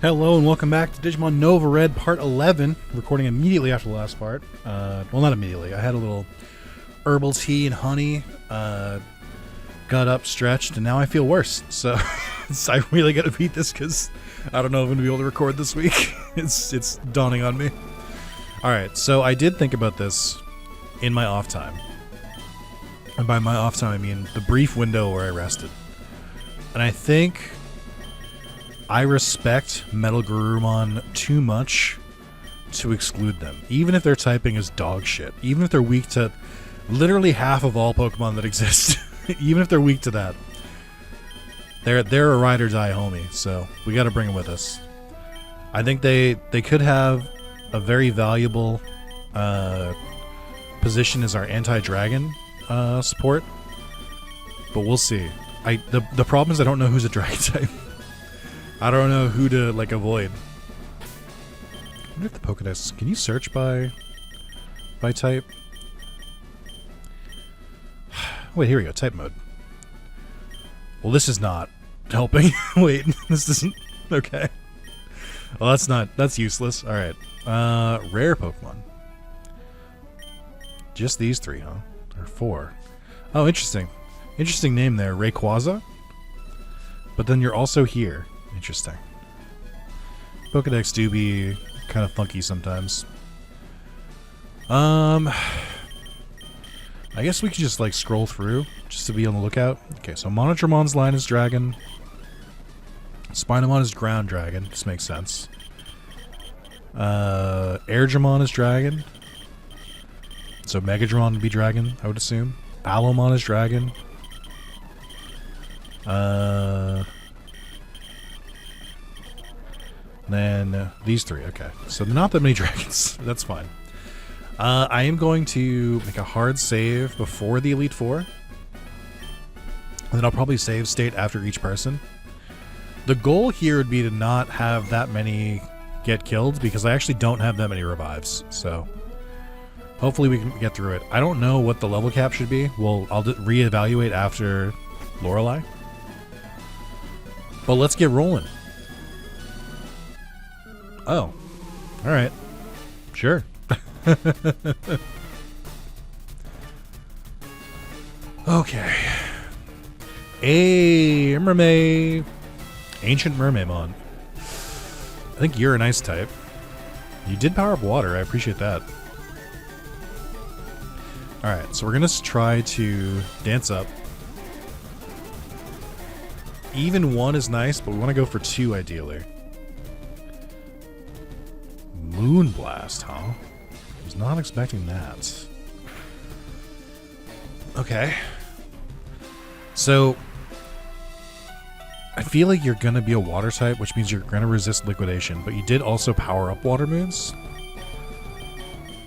Hello and welcome back to Digimon Nova Red Part 11, recording immediately after the last part. Well, not immediately. I had a little herbal tea and honey, got up, stretched, and now I feel worse. So I really got to beat this because I don't know if I'm going to be able to record this week. It's dawning on me. Alright, so I did think about this in my off time. And by my off time, I mean the brief window where I rested. And I think I respect Metal Garurumon too much to exclude them. Even if their typing is dog shit. Even if they're weak to literally half of all Pokemon that exist. Even if they're weak to that. They're a ride or die homie, so we gotta bring them with us. I think they could have a very valuable position as our anti-dragon support. But we'll see. The problem is I don't know who's a dragon type. I don't know who to, like, avoid. I wonder if the Pokedex... Can you search by type? Wait, here we go. Type mode. Well, this is not helping. Wait, this isn't... Okay. Well, that's not... That's useless. Alright. Rare Pokemon. Just these three, huh? Or four. Oh, interesting. Interesting name there. Rayquaza? But then you're also here. Interesting. Pokedex do be kind of funky sometimes. I guess we could just like scroll through just to be on the lookout. Okay, so Monodremon's line is dragon. Spinomon is ground dragon. This makes sense. Airdramon is dragon. So Megadron would be dragon, I would assume. Alomon is dragon. Then these three, okay. So not that many dragons. That's fine. I am going to make a hard save before the Elite Four. And then I'll probably save state after each person. The goal here would be to not have that many get killed because I actually don't have that many revives. So hopefully we can get through it. I don't know what the level cap should be. I'll reevaluate after Lorelei. But let's get rolling. Oh. Alright. Sure. Okay. A mermaid. Ancient Mermaidmon. I think you're an ice type. You did power up water. I appreciate that. Alright, so we're going to try to dance up. Even one is nice, but we want to go for two ideally. Moonblast, huh? Was not expecting that. Okay. So, I feel like you're gonna be a water type, which means you're gonna resist liquidation, but you did also power up water moves.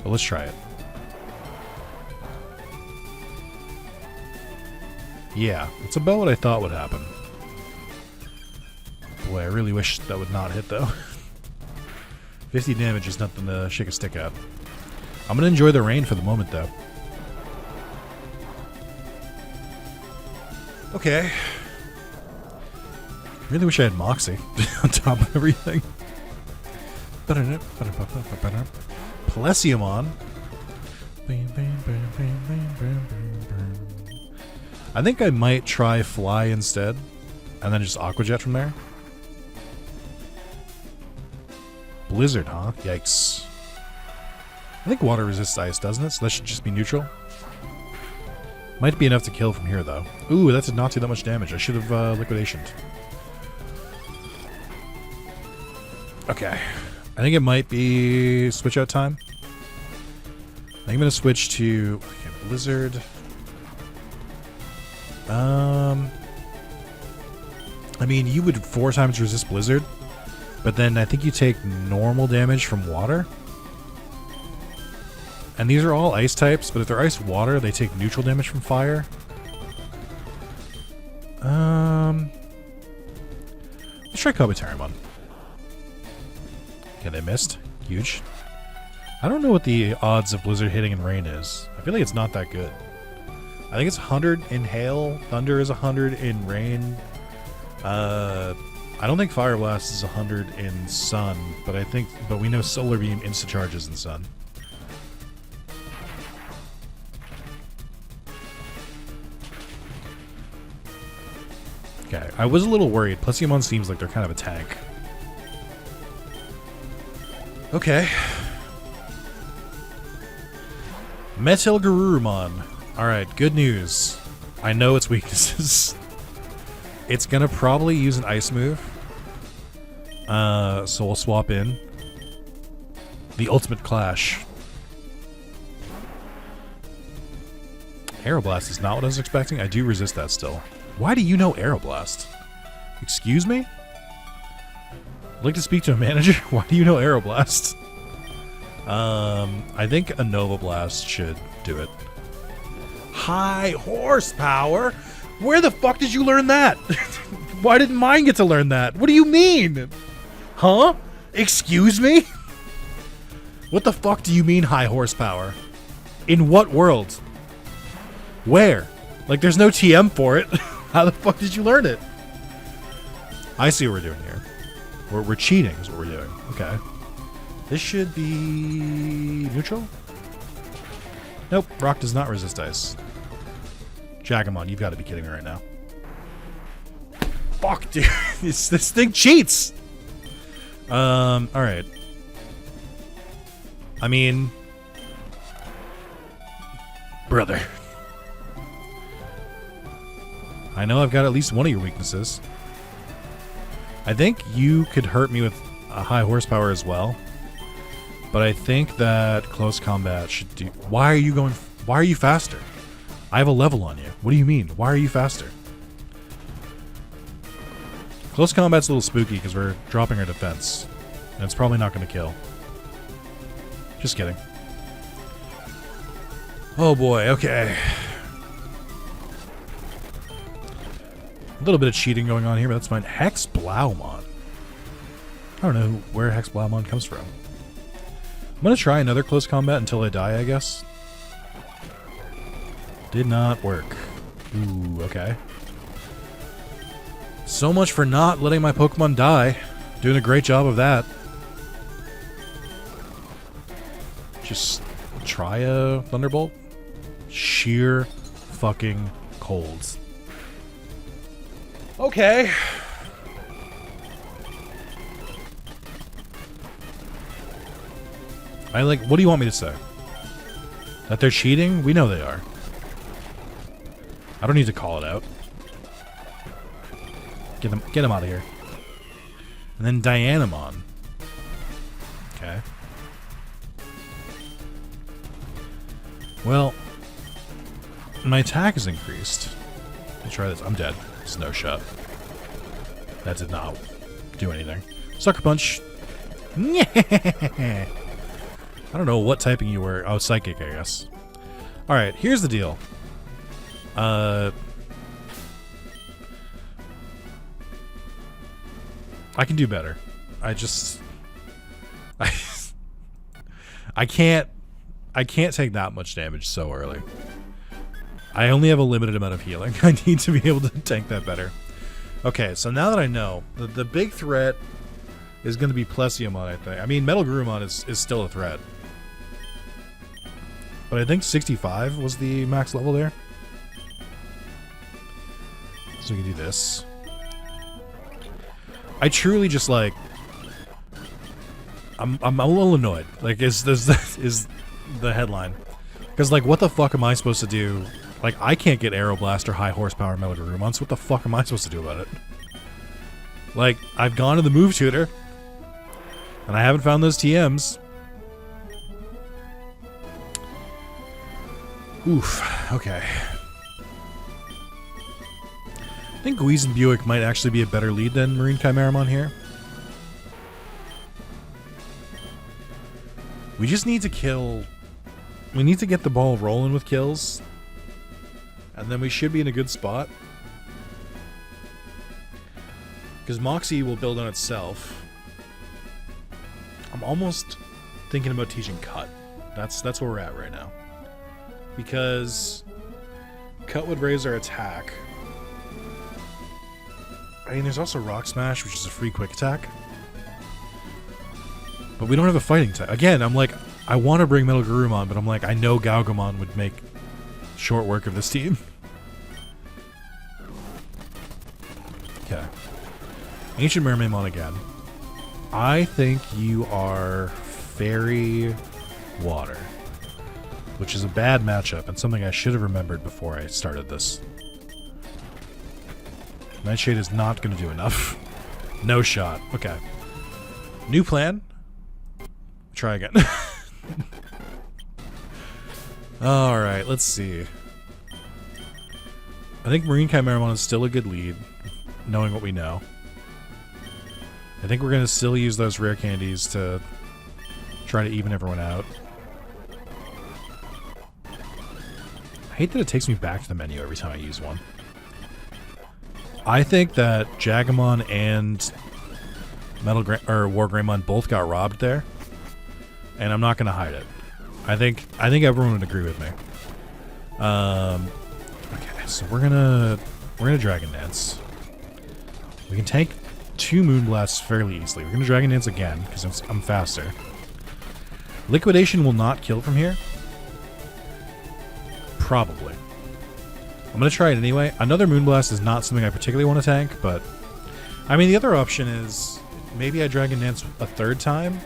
But let's try it. Yeah, it's about what I thought would happen. Boy, I really wish that would not hit though. 50 damage is nothing to shake a stick at. I'm gonna enjoy the rain for the moment, though. Okay. Really wish I had Moxie on top of everything. Plesiomon. I think I might try Fly instead, and then just Aqua Jet from there. Blizzard, huh? Yikes. I think water resists ice, doesn't it? So that should just be neutral. Might be enough to kill from here, though. Ooh, that did not do that much damage. I should have liquidationed. Okay. I think it might be switch out time. I think I'm going to switch to Blizzard. I mean, you would 4 times resist Blizzard. But then I think you take normal damage from water. And these are all ice types, but if they're ice water, they take neutral damage from fire. Let's try Kabuterimon. Okay, they missed. Huge. I don't know what the odds of Blizzard hitting in rain is. I feel like it's not that good. I think it's 100 in hail. Thunder is 100 in rain. I don't think Fire Blast is 100 in Sun, but we know Solar Beam insta-charges in Sun. Okay, I was a little worried. Plesiomon seems like they're kind of a tank. Okay. Metal Garurumon. Alright, good news. I know its weaknesses. It's gonna probably use an ice move. So we'll swap in. The Ultimate Clash. Aeroblast is not what I was expecting. I do resist that still. Why do you know Aeroblast? Excuse me? I'd like to speak to a manager. Why do you know Aeroblast? I think a Nova Blast should do it. High horsepower? Where the fuck did you learn that? Why didn't mine get to learn that? What do you mean? Huh? Excuse me? What the fuck do you mean high horsepower? In what world? Where? Like, there's no TM for it. How the fuck did you learn it? I see what we're doing here. We're cheating is what we're doing. Okay. This should be neutral? Nope. Rock does not resist ice. Jagamon, you've got to be kidding me right now. Fuck, dude. This thing cheats! Alright. I mean... Brother. I know I've got at least one of your weaknesses. I think you could hurt me with a high horsepower as well. But I think that close combat should do... Why are you faster? I have a level on you. What do you mean? Why are you faster? Close combat's a little spooky because we're dropping our defense. And it's probably not going to kill. Just kidding. Oh boy, okay. A little bit of cheating going on here, but that's fine. Hex Blaumon. I don't know where Hex Blaumon comes from. I'm going to try another close combat until I die, I guess. Did not work. Ooh, okay. So much for not letting my Pokemon die. Doing a great job of that. Just try a Thunderbolt. Sheer fucking colds. Okay. What do you want me to say? That they're cheating? We know they are. I don't need to call it out. Get them out of here. And then Dianamon. Okay. Well, my attack is increased. Let me try this. I'm dead. It's no shot. That did not do anything. Sucker Punch. I don't know what typing you were. Oh, Psychic, I guess. Alright, here's the deal. I can do better. I can't take that much damage so early. I only have a limited amount of healing. I need to be able to tank that better. Okay, so now that I know, the big threat is going to be Plesiomon, I think. I mean, Metal Garurumon is still a threat. But I think 65 was the max level there. So we can do this. I truly just like... I'm a little annoyed. Like, is the headline. Because, like, what the fuck am I supposed to do? Like, I can't get Aeroblast or high horsepower Metal Garurumon, so what the fuck am I supposed to do about it? Like, I've gone to the move tutor, and I haven't found those TMs. Oof, okay. I think Guizen Buick might actually be a better lead than Marine Chimeramon here. We just need to kill... We need to get the ball rolling with kills. And then we should be in a good spot. Because Moxie will build on itself. I'm almost thinking about teaching Cut. That's where we're at right now. Because Cut would raise our attack. I mean, there's also Rock Smash, which is a free quick attack. But we don't have a fighting type. Again, I'm like, I want to bring Metal Garurumon, but I'm like, I know Galgamon would make short work of this team. Okay. Ancient Mermaidmon again. I think you are Fairy Water, which is a bad matchup and something I should have remembered before I started this. Nightshade is not going to do enough. No shot. Okay. New plan. Try again. Alright, let's see. I think Marine Chimeramon is still a good lead, knowing what we know. I think we're going to still use those rare candies to try to even everyone out. I hate that it takes me back to the menu every time I use one. I think that Jagamon and War Greymon both got robbed there, and I'm not going to hide it. I think everyone would agree with me. Okay, so we're gonna Dragon Dance. We can tank 2 Moonblasts fairly easily. We're gonna Dragon Dance again because I'm faster. Liquidation will not kill from here. Probably. I'm gonna try it anyway. Another Moonblast is not something I particularly want to tank, but I mean the other option is maybe I Dragon Dance a 3rd time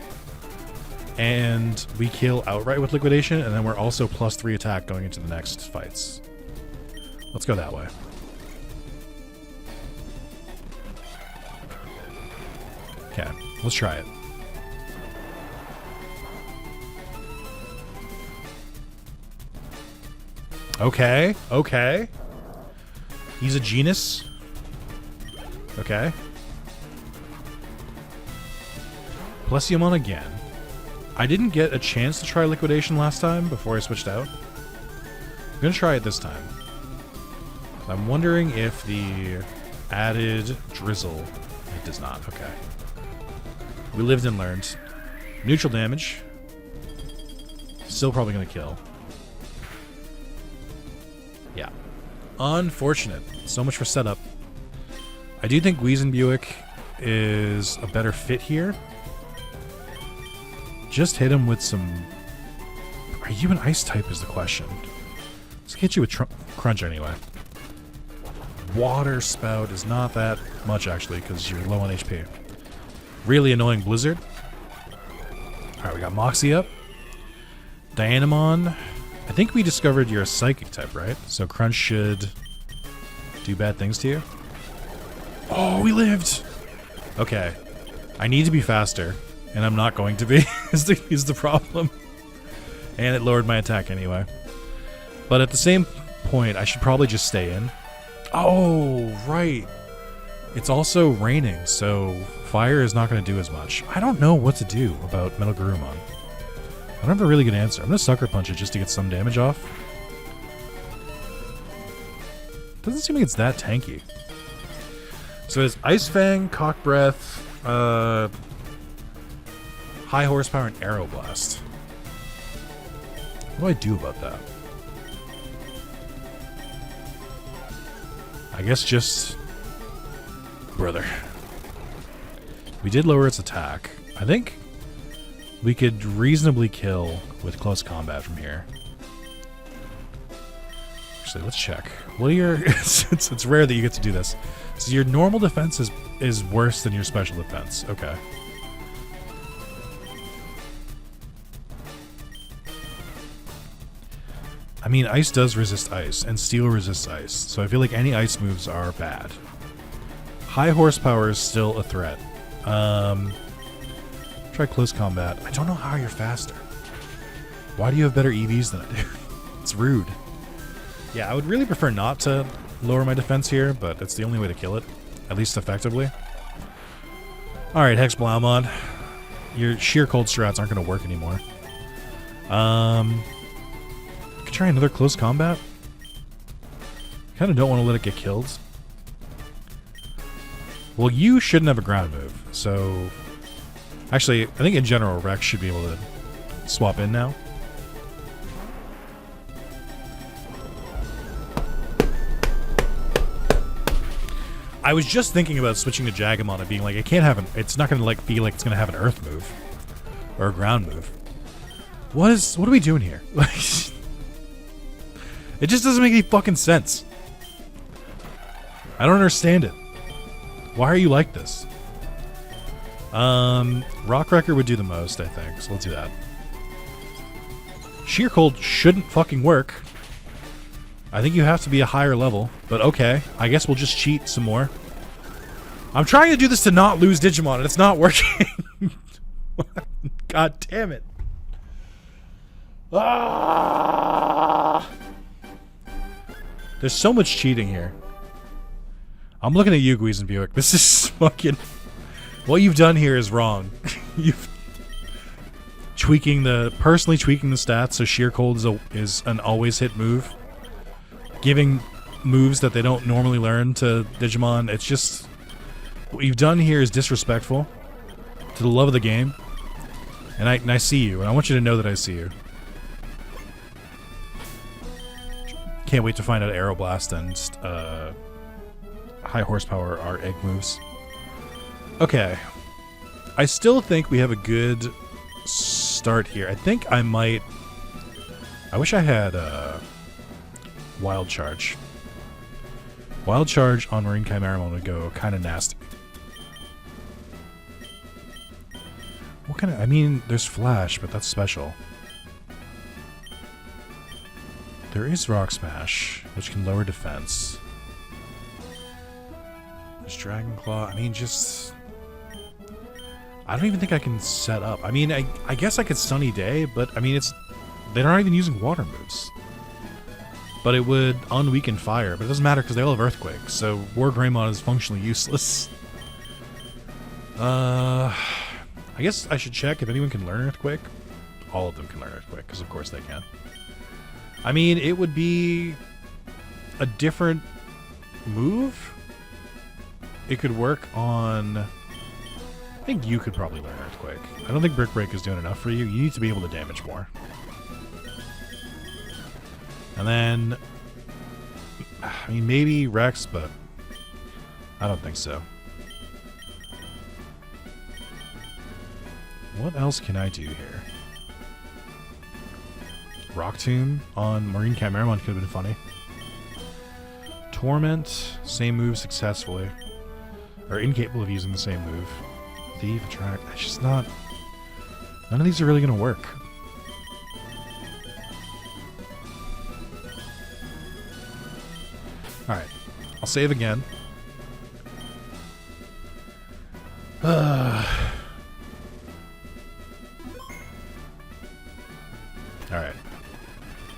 and we kill outright with Liquidation, and then we're also +3 attack going into the next fights. Let's go that way. Okay, let's try it. Okay, okay. He's a Genus. Okay. Plesiomon again. I didn't get a chance to try Liquidation last time before I switched out. I'm gonna try it this time. I'm wondering if the added Drizzle... It does not, okay. We lived and learned. Neutral damage. Still probably gonna kill. Yeah. Unfortunate. So much for setup. I do think Weezenbuick is a better fit here. Just hit him with some... Are you an ice type is the question. Let's hit you with Crunch anyway. Water Spout is not that much actually because you're low on HP. Really annoying Blizzard. Alright, we got Moxie up. Dianamon. I think we discovered you're a Psychic type, right? So Crunch should do bad things to you. Oh, we lived! Okay. I need to be faster. And I'm not going to be, is the problem. And it lowered my attack anyway. But at the same point, I should probably just stay in. Oh, right. It's also raining, so fire is not going to do as much. I don't know what to do about Metal Garurumon. I don't have a really good answer. I'm going to Sucker Punch it just to get some damage off. Doesn't seem like it's that tanky. So it's Ice Fang, Cock Breath, High Horsepower, and Aeroblast. What do I do about that? I guess just... Brother. We did lower its attack. I think we could reasonably kill with close combat from here. Actually, let's check. What are your... it's rare that you get to do this. So your normal defense is worse than your special defense. Okay. I mean, ice does resist ice, and steel resists ice, so I feel like any ice moves are bad. High horsepower is still a threat. Try close combat. I don't know how you're faster. Why do you have better EVs than I do? It's rude. Yeah, I would really prefer not to lower my defense here, but it's the only way to kill it, at least effectively. Alright, Hex Blaumon. Your sheer cold strats aren't going to work anymore. Try another close combat. Kind of don't want to let it get killed. Well, you shouldn't have a ground move, so... Actually, I think in general, Rex should be able to swap in now. I was just thinking about switching to Jagamon and being like, it can't have it's not gonna like be like it's gonna have an earth move. Or a ground move. What are we doing here? It just doesn't make any fucking sense. I don't understand it. Why are you like this? Rock Wrecker would do the most, I think. So let's do that. Sheer Cold shouldn't fucking work. I think you have to be a higher level. But okay. I guess we'll just cheat some more. I'm trying to do this to not lose Digimon, and it's not working. God damn it. Ah! There's so much cheating here. I'm looking at you, Buick. This is fucking... What you've done here is wrong. You've... Personally tweaking the stats so Sheer Cold is an always hit move. Giving moves that they don't normally learn to Digimon. It's just... What you've done here is disrespectful to the love of the game. And I see you, and I want you to know that I see you. Can't wait to find out Aeroblast and High Horsepower are egg moves. Okay. I still think we have a good start here. I think I might... I wish I had Wild Charge. Wild Charge on Marine Chimeramon would go kind of nasty. What kind of... I mean, there's Flash, but that's special. There is Rock Smash, which can lower defense. There's Dragon Claw. I mean, just... I don't even think I can set up. I mean, I guess I could Sunny Day, but, I mean, it's... They're not even using water moves. But it would unweaken fire, but it doesn't matter because they all have Earthquake, so War Greymon is functionally useless. I guess I should check if anyone can learn Earthquake. All of them can learn Earthquake, because of course they can. I mean, it would be a different move. It could work on... I think you could probably learn Earthquake. I don't think Brick Break is doing enough for you. You need to be able to damage more. And then... I mean, maybe Rex, but... I don't think so. What else can I do here? Rock Tomb on Marine Chimeramon could have been funny. Torment, same move successfully. Or incapable of using the same move. Thief, Attract, that's just not... None of these are really going to work. Alright, I'll save again. Alright.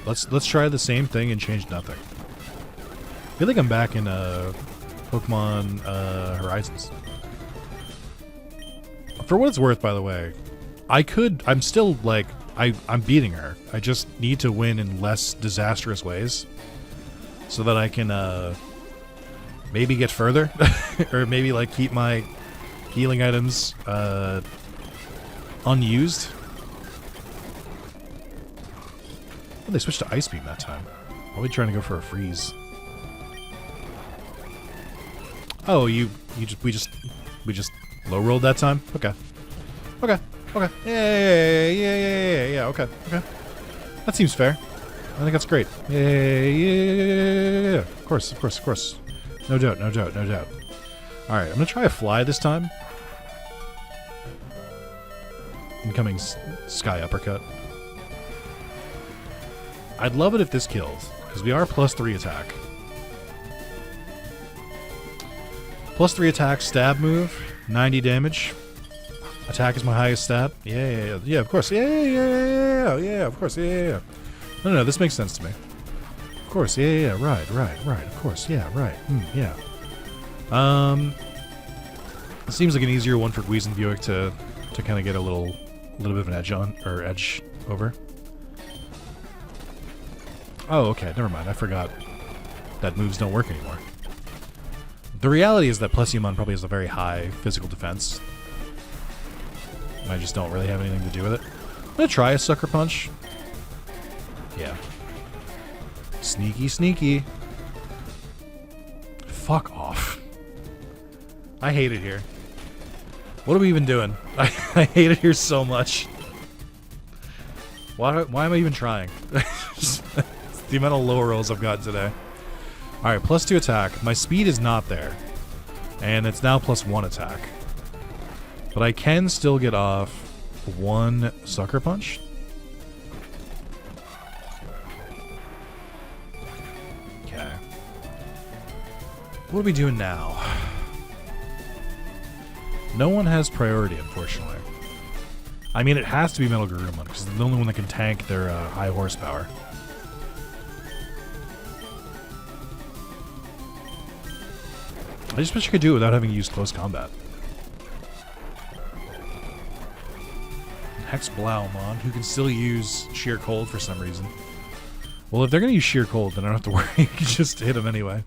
Let's try the same thing and change nothing. I feel like I'm back in Pokemon Horizons. For what it's worth, by the way, I'm still, like, I'm beating her. I just need to win in less disastrous ways. So that I can, maybe get further. Or maybe, like, keep my healing items, unused. Oh, they switched to Ice Beam that time. Probably trying to go for a freeze. Oh, we just low-rolled that time? Okay. Okay. Okay. Yeah, okay. Okay. That seems fair. I think that's great. Yeah. Of course. No doubt. Alright, I'm gonna try a fly this time. Incoming Sky Uppercut. I'd love it if this kills, because we are +3 attack. +3 attack, stab move, 90 damage. Attack is my highest stat. Yeah, of course. Yeah, of course. Yeah. No, this makes sense to me. Of course, yeah, right. Of course, yeah, right. Yeah. It seems like an easier one for Buick to kind of get a little bit of an edge over. Oh, okay, never mind. I forgot that moves don't work anymore. The reality is that Plesiumon probably has a very high physical defense. I just don't really have anything to do with it. I'm gonna try a Sucker Punch. Yeah. Sneaky. Fuck off. I hate it here. What are we even doing? I hate it here so much. Why am I even trying? The amount of lower rolls I've gotten today. Alright, +2 attack. My speed is not there. And it's now +1 attack. But I can still get off 1 Sucker Punch. Okay. What are we doing now? No one has priority, unfortunately. I mean, it has to be Metal Garurumon, because it's the only one that can tank their high horsepower. I just wish I could do it without having to use close combat. Hex Blaumon, who can still use Sheer Cold for some reason. Well, if they're going to use Sheer Cold, then I don't have to worry. You can just hit him anyway.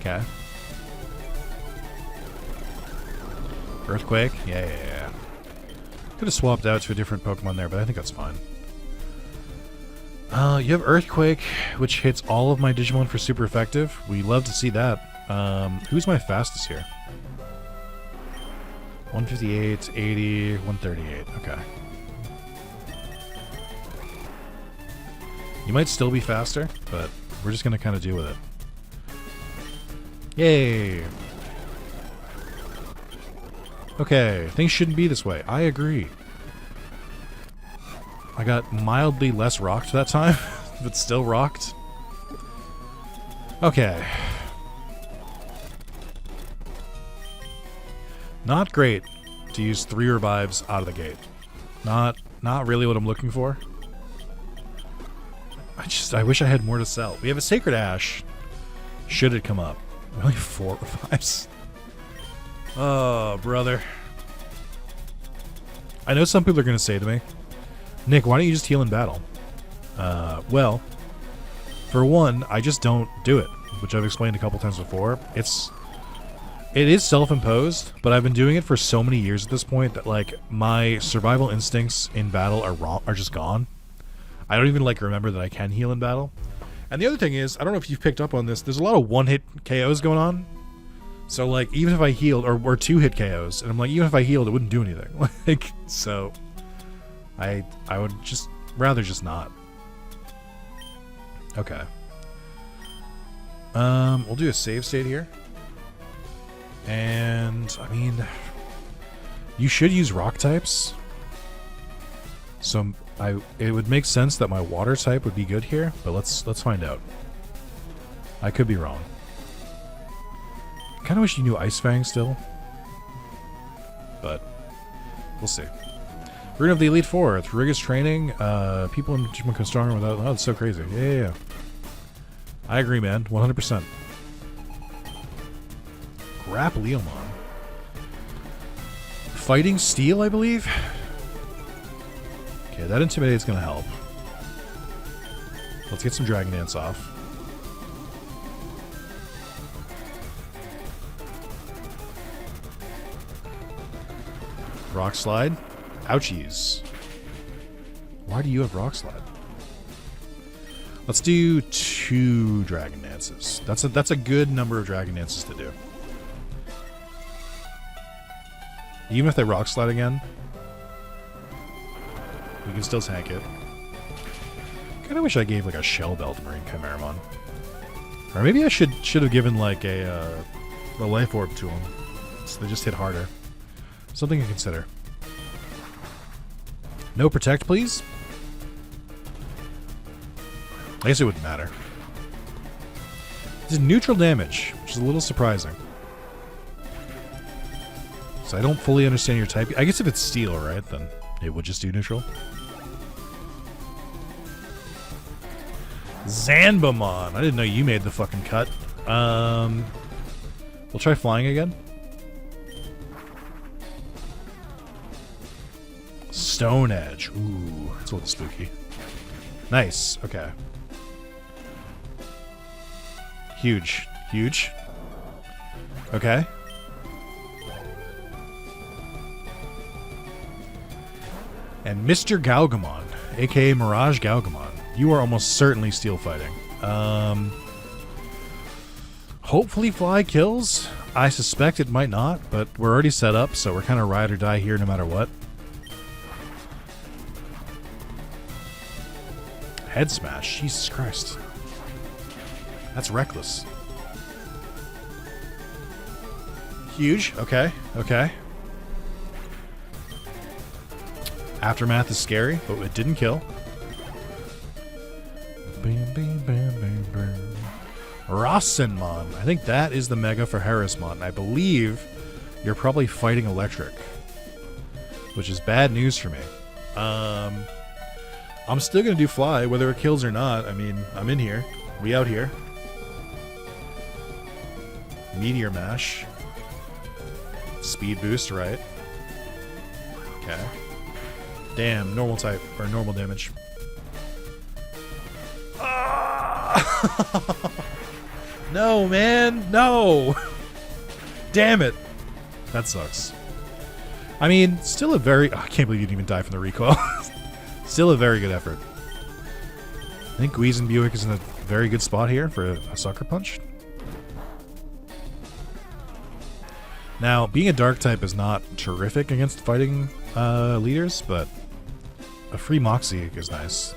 Okay. Earthquake? Yeah. Could have swapped out to a different Pokemon there, but I think that's fine. You have Earthquake, which hits all of my Digimon for super effective. We love to see that. Who's my fastest here? 158, 80, 138. Okay. You might still be faster, but we're just going to kind of deal with it. Yay! Okay, things shouldn't be this way. I agree. I got mildly less rocked that time, but still rocked. Okay. Not great to use 3 revives out of the gate. Not really what I'm looking for. I wish I had more to sell. We have a Sacred Ash. Should it come up? Only 4 revives. Oh, brother. I know some people are going to say to me, Nick, why don't you just heal in battle? Well, for one, I just don't do it, which I've explained a couple times before. It is self-imposed, but I've been doing it for so many years at this point that, like, my survival instincts in battle are just gone. I don't even, like, remember that I can heal in battle. And the other thing is, I don't know if you've picked up on this, there's a lot of one-hit KOs going on. So, like, even if I healed, or 2-hit KOs, and I'm like, even if I healed, it wouldn't do anything. Like, so, I would just rather just not. Okay. We'll do a save state here. And, I mean, you should use rock types. So, it would make sense that my water type would be good here, but let's find out. I could be wrong. Kind of wish you knew Ice Fang still, but we'll see. We're gonna have the Elite Four. Through rigorous training, people in Digimon become stronger without. Oh, that's so crazy. Yeah. I agree, man. 100%. Grappleomon. Fighting Steel, I believe. Okay, that Intimidate's gonna help. Let's get some Dragon Dance off. Rock Slide. Ouchies. Why do you have Rock Slide? Let's do 2 Dragon Dances. That's a good number of Dragon Dances to do. Even if they Rock Slide again, we can still tank it. Kinda wish I gave like a Shell Bell to Marine Chimeramon. Or maybe I should have given like a Life Orb to him, so they just hit harder. Something to consider. No Protect, please. I guess it wouldn't matter. This is neutral damage, which is a little surprising. So I don't fully understand your type. I guess if it's Steel, right, then it would just do neutral. Zanbamon. I didn't know you made the fucking cut. We'll try flying again. Stone Edge. Ooh, that's a little spooky. Nice. Okay. Huge. Huge. Okay. And Mr. Galgamon, aka Mirage Galgamon. You are almost certainly Steel Fighting. Hopefully fly kills. I suspect it might not, but we're already set up, so we're kind of ride or die here no matter what. Head smash. Jesus Christ. That's reckless. Huge. Okay. Okay. Aftermath is scary, but it didn't kill. Bam, bam, bam, bam, bam. Rasenmon. I think that is the Mega for Harrismon. I believe you're probably fighting electric, which is bad news for me. I'm still going to do fly, whether it kills or not. I mean, I'm in here. We out here. Meteor Mash. Speed boost, right? Okay. Damn, normal type, or normal damage. No, man. No. Damn it. That sucks. I mean, still a very... I can't believe you didn't even die from the recoil. Still a very good effort. I think Buick is in a very good spot here for a sucker punch. Now, being a dark type is not terrific against fighting leaders, but a free Moxie is nice.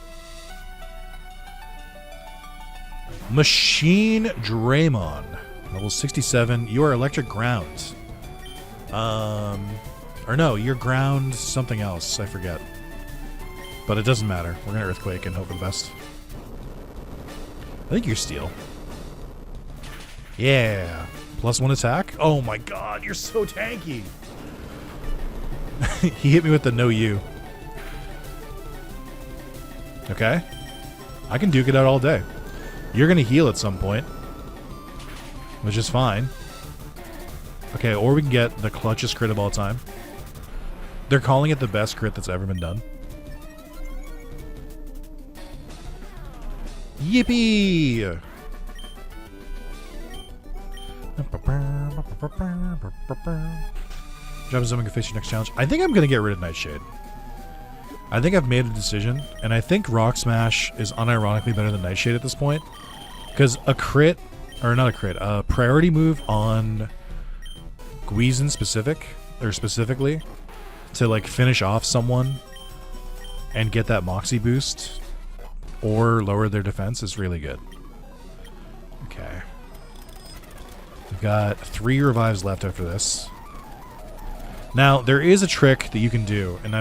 Machine Draymon, level 67. You are electric ground. Or no, you're ground something else. I forget. But it doesn't matter. We're gonna Earthquake and hope for the best. I think you're steel. Yeah. +1 attack? Oh my god, you're so tanky. He hit me with the no you. Okay. I can duke it out all day. You're going to heal at some point, which is fine. Okay, or we can get the clutchest crit of all time. They're calling it the best crit that's ever been done. Yippee! Job is I'm going to face your next challenge. I think I'm going to get rid of Nightshade. I think I've made a decision, and I think Rock Smash is unironically better than Nightshade at this point. Because a crit, or not a crit, a priority move on Guizin specifically, to like finish off someone and get that Moxie boost or lower their defense is really good. Okay. We've got 3 revives left after this. Now, there is a trick that you can do, and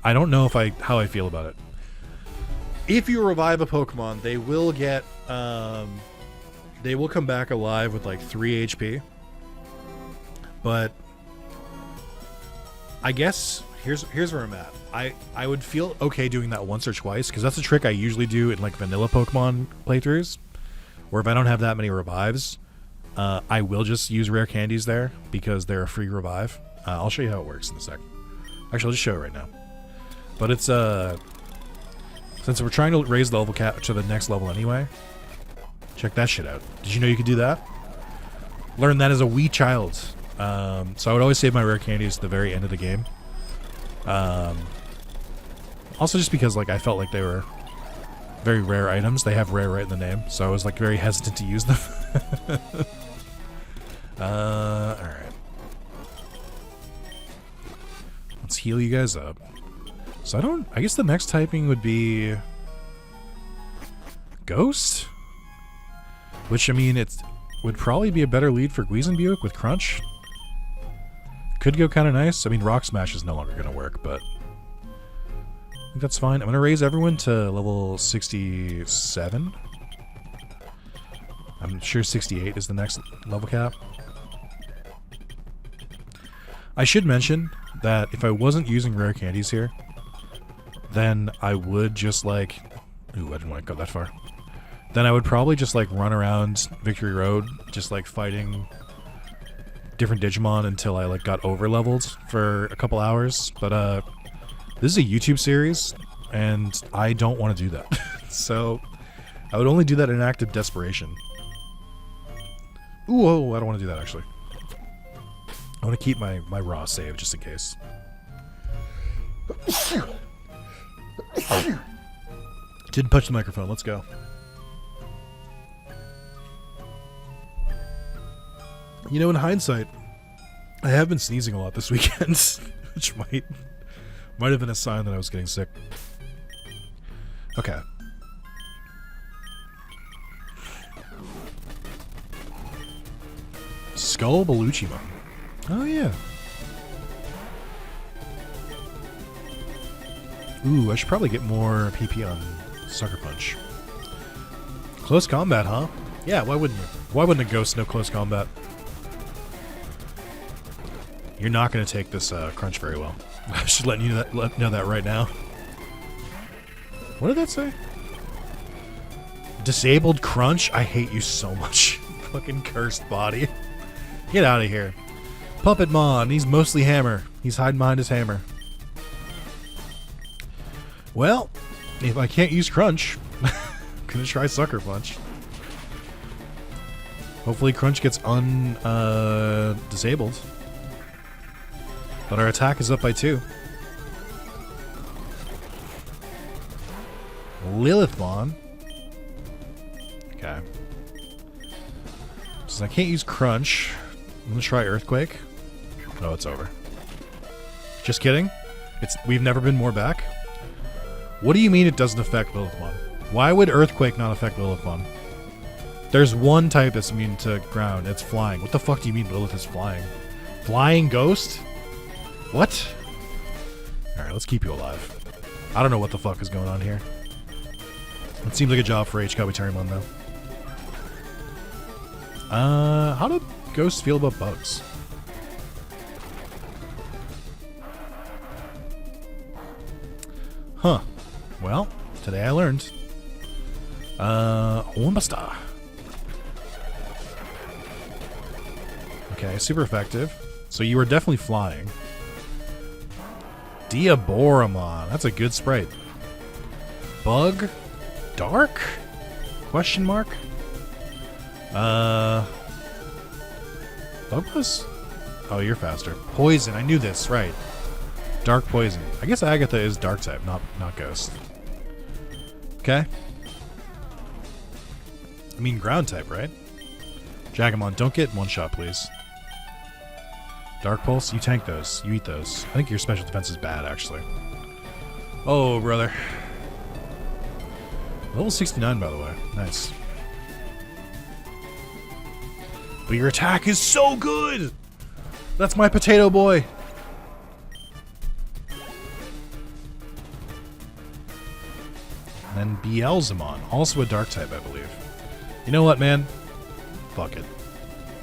I don't know how I feel about it. If you revive a Pokemon, they will get they will come back alive with like 3 HP. But I guess here's where I'm at. I would feel okay doing that once or twice, because that's a trick I usually do in like vanilla Pokemon playthroughs, where if I don't have that many revives, I will just use rare candies there because they're a free revive. I'll show you how it works in a sec. Actually, I'll just show it right now. But it's since we're trying to raise the level cap to the next level anyway, check that shit out. Did you know you could do that? Learned that as a wee child. So I would always save my rare candies at the very end of the game. Also just because like I felt like they were very rare items. They have rare right in the name, so I was like very hesitant to use them. Alright. Let's heal you guys up. So I guess the next typing would be Ghost? Which, I mean, it would probably be a better lead for Buick with Crunch. Could go kind of nice. I mean, Rock Smash is no longer going to work, but I think that's fine. I'm going to raise everyone to level 67. I'm sure 68 is the next level cap. I should mention that if I wasn't using rare candies here, then I would just like... Ooh, I didn't want to go that far. Then I would probably just like run around Victory Road, just like fighting different Digimon until I like got over leveled for a couple hours. But this is a YouTube series, and I don't want to do that. So I would only do that in an act of desperation. Ooh, oh, I don't want to do that actually. I want to keep my raw save just in case. Didn't touch the microphone. Let's go. You know, in hindsight, I have been sneezing a lot this weekend, which might have been a sign that I was getting sick. Okay. Skull Beluchimon. Oh, yeah. Ooh, I should probably get more PP on Sucker Punch. Close combat, huh? Yeah, why wouldn't you? Why wouldn't a ghost know close combat? You're not going to take this crunch very well. I should let you know that right now. What did that say? Disabled crunch? I hate you so much. Fucking cursed body. Get out of here. Puppetmon, he's mostly hammer. He's hiding behind his hammer. Well, if I can't use crunch, I'm gonna try Sucker Punch. Hopefully crunch gets disabled. But our attack is up by 2. Lilithmon. Okay. Since I can't use crunch, I'm gonna try Earthquake. Oh, it's over. Just kidding. We've never been more back. What do you mean it doesn't affect Lilithmon? Why would Earthquake not affect Lilithmon? There's one type that's immune to ground. It's flying. What the fuck do you mean Lilith is flying? Flying ghost? What? Alright, let's keep you alive. I don't know what the fuck is going on here. It seems like a job for H. Kabuterimon, though. How do ghosts feel about bugs? Huh. Well, today I learned. Wambasta. Okay, super effective. So you were definitely flying. Diaboramon. That's a good sprite. Bug? Dark? Question mark? Bug Buzz? Oh, you're faster. Poison. I knew this, right. Dark poison. I guess Agatha is dark type, not ghost. Okay. I mean ground type, right? Jagamon, don't get one shot, please. Dark Pulse, you tank those. You eat those. I think your special defense is bad, actually. Oh, brother. Level 69, by the way. Nice. But your attack is so good! That's my potato boy! And then Beelzemon, also a dark type, I believe. You know what, man? Fuck it.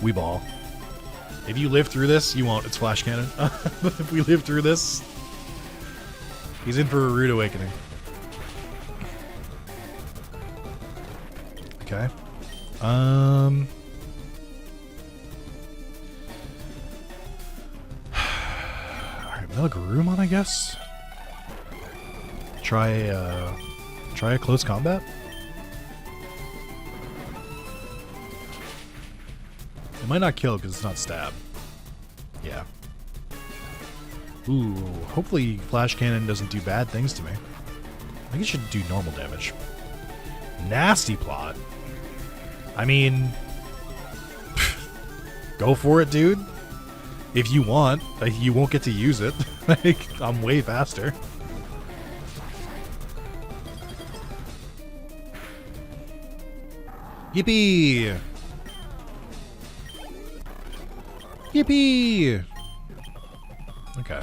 We ball. If you live through this, you won't. It's Flash Cannon. But if we live through this, he's in for a rude awakening. Okay. Alright, Meligarurumon, I guess? Try a close combat? It might not kill because it's not stab. Yeah. Ooh, hopefully Flash Cannon doesn't do bad things to me. I think it should do normal damage. Nasty plot. I mean, go for it, dude. If you want, like, you won't get to use it. Like, I'm way faster. Yippee! Yippee! Okay.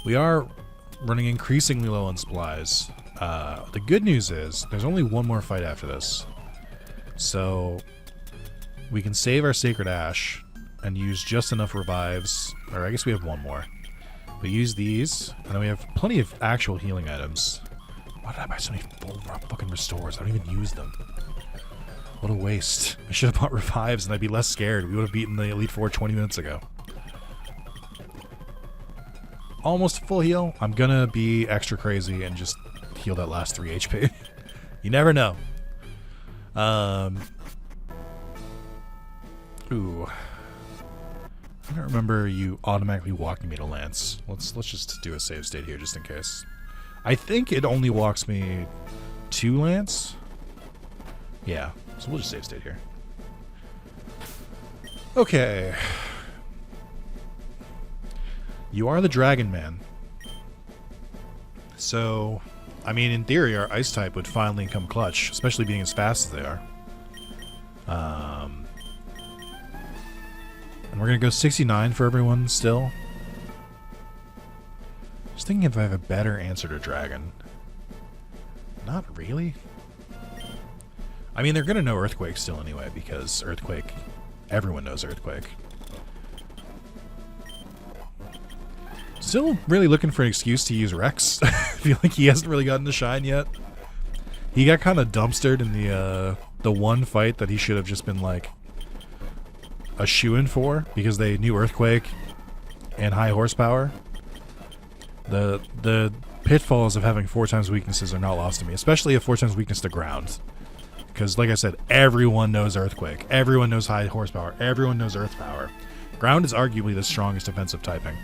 We are running increasingly low on supplies. The good news is there's only one more fight after this. So we can save our Sacred Ash and use just enough revives. Or I guess we have one more. We use these, and then we have plenty of actual healing items. Why did I buy so many full fucking restores? I don't even use them. What a waste. I should have bought revives and I'd be less scared. We would have beaten the Elite Four 20 minutes ago. Almost full heal. I'm gonna be extra crazy and just heal that last 3 HP. You never know. Ooh. I don't remember you automatically walking me to Lance. Let's just do a save state here just in case. I think it only walks me to Lance. Yeah. So we'll just save state here. Okay. You are the Dragon Man. So, I mean, in theory, our Ice type would finally come clutch, especially being as fast as they are. And we're going to go 69 for everyone still. Just thinking if I have a better answer to Dragon. Not really. I mean, they're going to know Earthquake still anyway, because Earthquake... Everyone knows Earthquake. Still really looking for an excuse to use Rex. I feel like he hasn't really gotten to shine yet. He got kind of dumpstered in the one fight that he should have just been like a shoo-in for, because they knew Earthquake and high horsepower. The pitfalls of having 4 times weaknesses are not lost to me, especially a 4 times weakness to ground. Because, like I said, everyone knows Earthquake. Everyone knows high horsepower. Everyone knows Earth power. Ground is arguably the strongest defensive typing.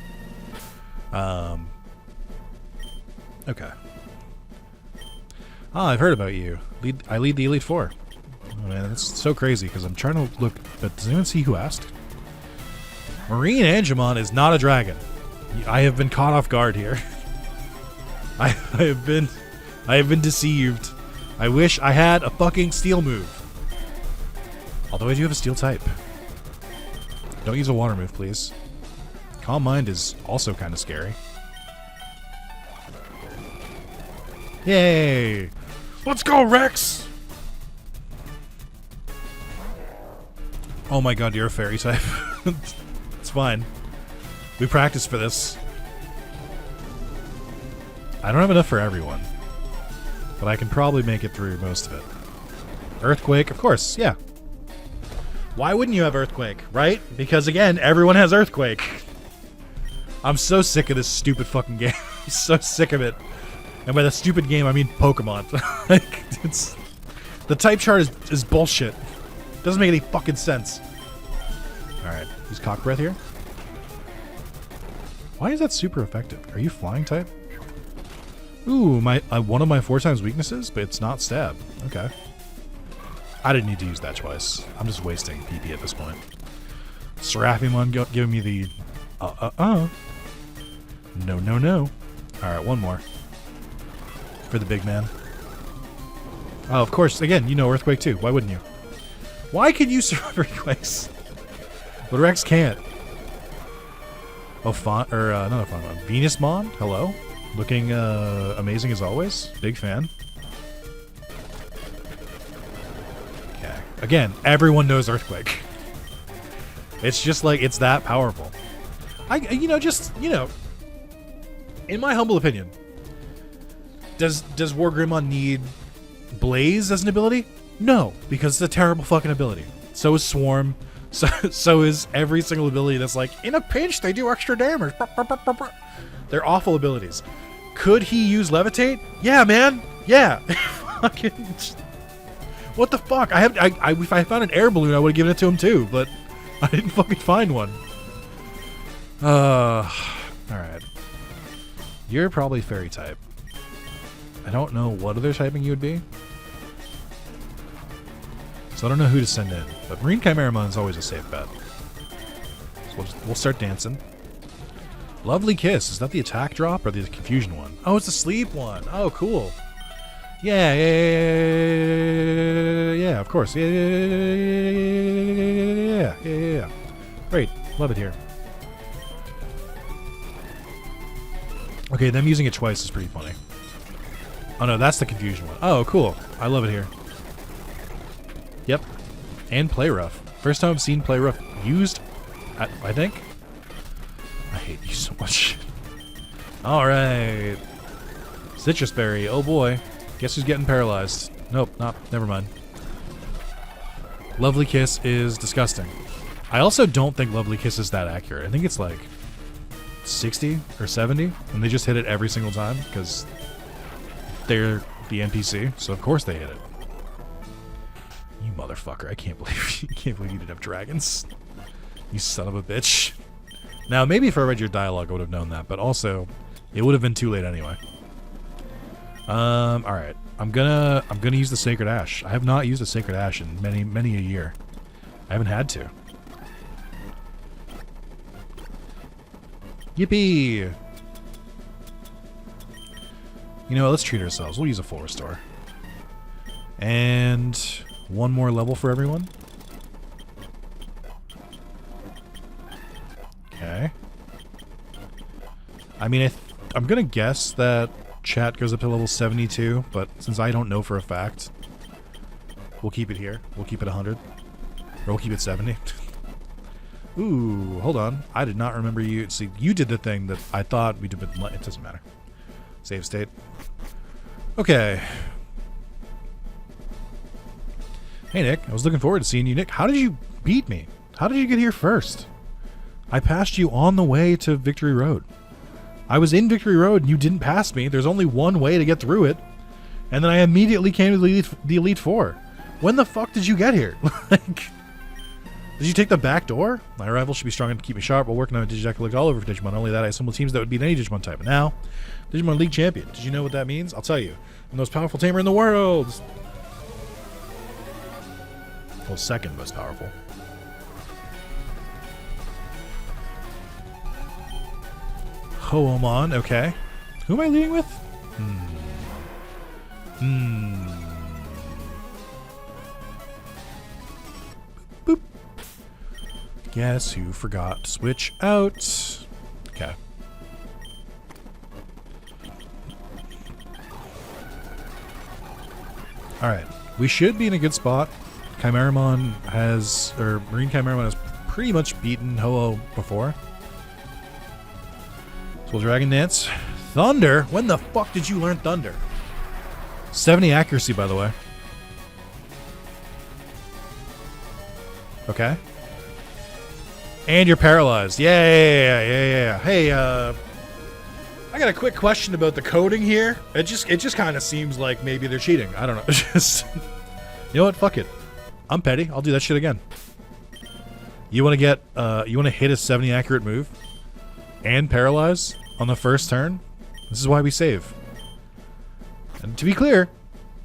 Okay. Ah, I've heard about you. I lead the Elite Four. Oh, man, that's so crazy, because I'm trying to look... But does anyone see who asked? Marine Angemon is not a dragon. I have been caught off guard here. I have been deceived. I wish I had a fucking steel move. Although I do have a steel type. Don't use a water move, please. Calm Mind is also kind of scary. Yay! Let's go, Rex! Oh my god, you're a fairy type. It's fine. We practiced for this. I don't have enough for everyone. But I can probably make it through most of it. Earthquake, of course, yeah. Why wouldn't you have Earthquake, right? Because, again, everyone has Earthquake. I'm so sick of this stupid fucking game. I'm so sick of it. And by the stupid game, I mean Pokemon. Like, it's... The type chart is bullshit. Doesn't make any fucking sense. Alright, use Cock Breath here. Why is that super effective? Are you flying type? Ooh, one of my 4 times weaknesses, but it's not stab. Okay. I didn't need to use that twice. I'm just wasting PP at this point. Seraphimon giving me the... No, no, no. Alright, one more. For the big man. Oh, of course. Again, you know Earthquake too. Why wouldn't you? Why can you survive Earthquakes? But Rex can't. Oh, not a Fawn. Venusmon? Hello? Looking amazing as always. Big fan. Okay. Again, everyone knows Earthquake. It's just like, it's that powerful. In my humble opinion, does Wargreymon need Blaze as an ability? No, because it's a terrible fucking ability. So is Swarm. So is every single ability that's like, in a pinch, they do extra damage. They're awful abilities. Could he use Levitate? Yeah, man. Yeah. Fucking. What the fuck? If I found an air balloon, I would have given it to him too, but I didn't fucking find one. Alright. You're probably fairy type. I don't know what other typing you would be. So I don't know who to send in. But Marine Chimeramon is always a safe bet. So we'll start dancing. Lovely Kiss. Is that the attack drop or the confusion one? Oh, it's the sleep one. Oh, cool. Yeah, yeah, of course. Yeah. Great. Love it here. Okay, them using it twice is pretty funny. Oh no, that's the confusion one. Oh, cool. I love it here. Yep. And Play Rough. First time I've seen Play Rough used, I think. I hate you so much. Alright. Citrus Berry. Oh boy. Guess who's getting paralyzed? Nope, never mind. Lovely Kiss is disgusting. I also don't think Lovely Kiss is that accurate. I think it's like 60 or 70, and they just hit it every single time because they're the NPC, so of course they hit it. You motherfucker, I can't believe you didn't have dragons. You son of a bitch. Now, maybe if I read your dialogue, I would have known that, but also, it would have been too late anyway. Alright. I'm gonna use the Sacred Ash. I have not used the Sacred Ash in many a year. I haven't had to. Yippee! You know what? Let's treat ourselves. We'll use a full restore. And one more level for everyone. Okay. I mean, I'm going to guess that chat goes up to level 72, but since I don't know for a fact, we'll keep it here. We'll keep it 100. Or we'll keep it 70. Ooh, hold on. I did not remember you. See, you did the thing that I thought we did, but it doesn't matter. Save state. Okay. Hey, Nick. I was looking forward to seeing you, Nick. How did you beat me? How did you get here first? I passed you on the way to Victory Road. I was in Victory Road and you didn't pass me. There's only one way to get through it. And then I immediately came to the Elite Four. When the fuck did you get here? Like, did you take the back door? My arrival should be strong enough to keep me sharp while working on a Digideck to look all over for Digimon. Not only that, I assembled teams that would beat any Digimon type. And now, Digimon League Champion. Did you know what that means? I'll tell you. I'm the most powerful tamer in the world. Well, second most powerful. Hoomon, okay. Who am I leading with? Boop. Guess who forgot to switch out? Okay. Alright. We should be in a good spot. Chimeramon has, or Marine Chimeramon has pretty much beaten Ho-Oh before. So we'll Dragon Dance. Thunder? When the fuck did you learn Thunder? 70 accuracy, by the way. Okay. And you're paralyzed. Yeah. Hey, I got a quick question about the coding here. It just kind of seems like maybe they're cheating. I don't know. Just, you know what? Fuck it. I'm petty. I'll do that shit again. You want to get, you want to hit a 70 accurate move and paralyze on the first turn? This is why we save. And to be clear,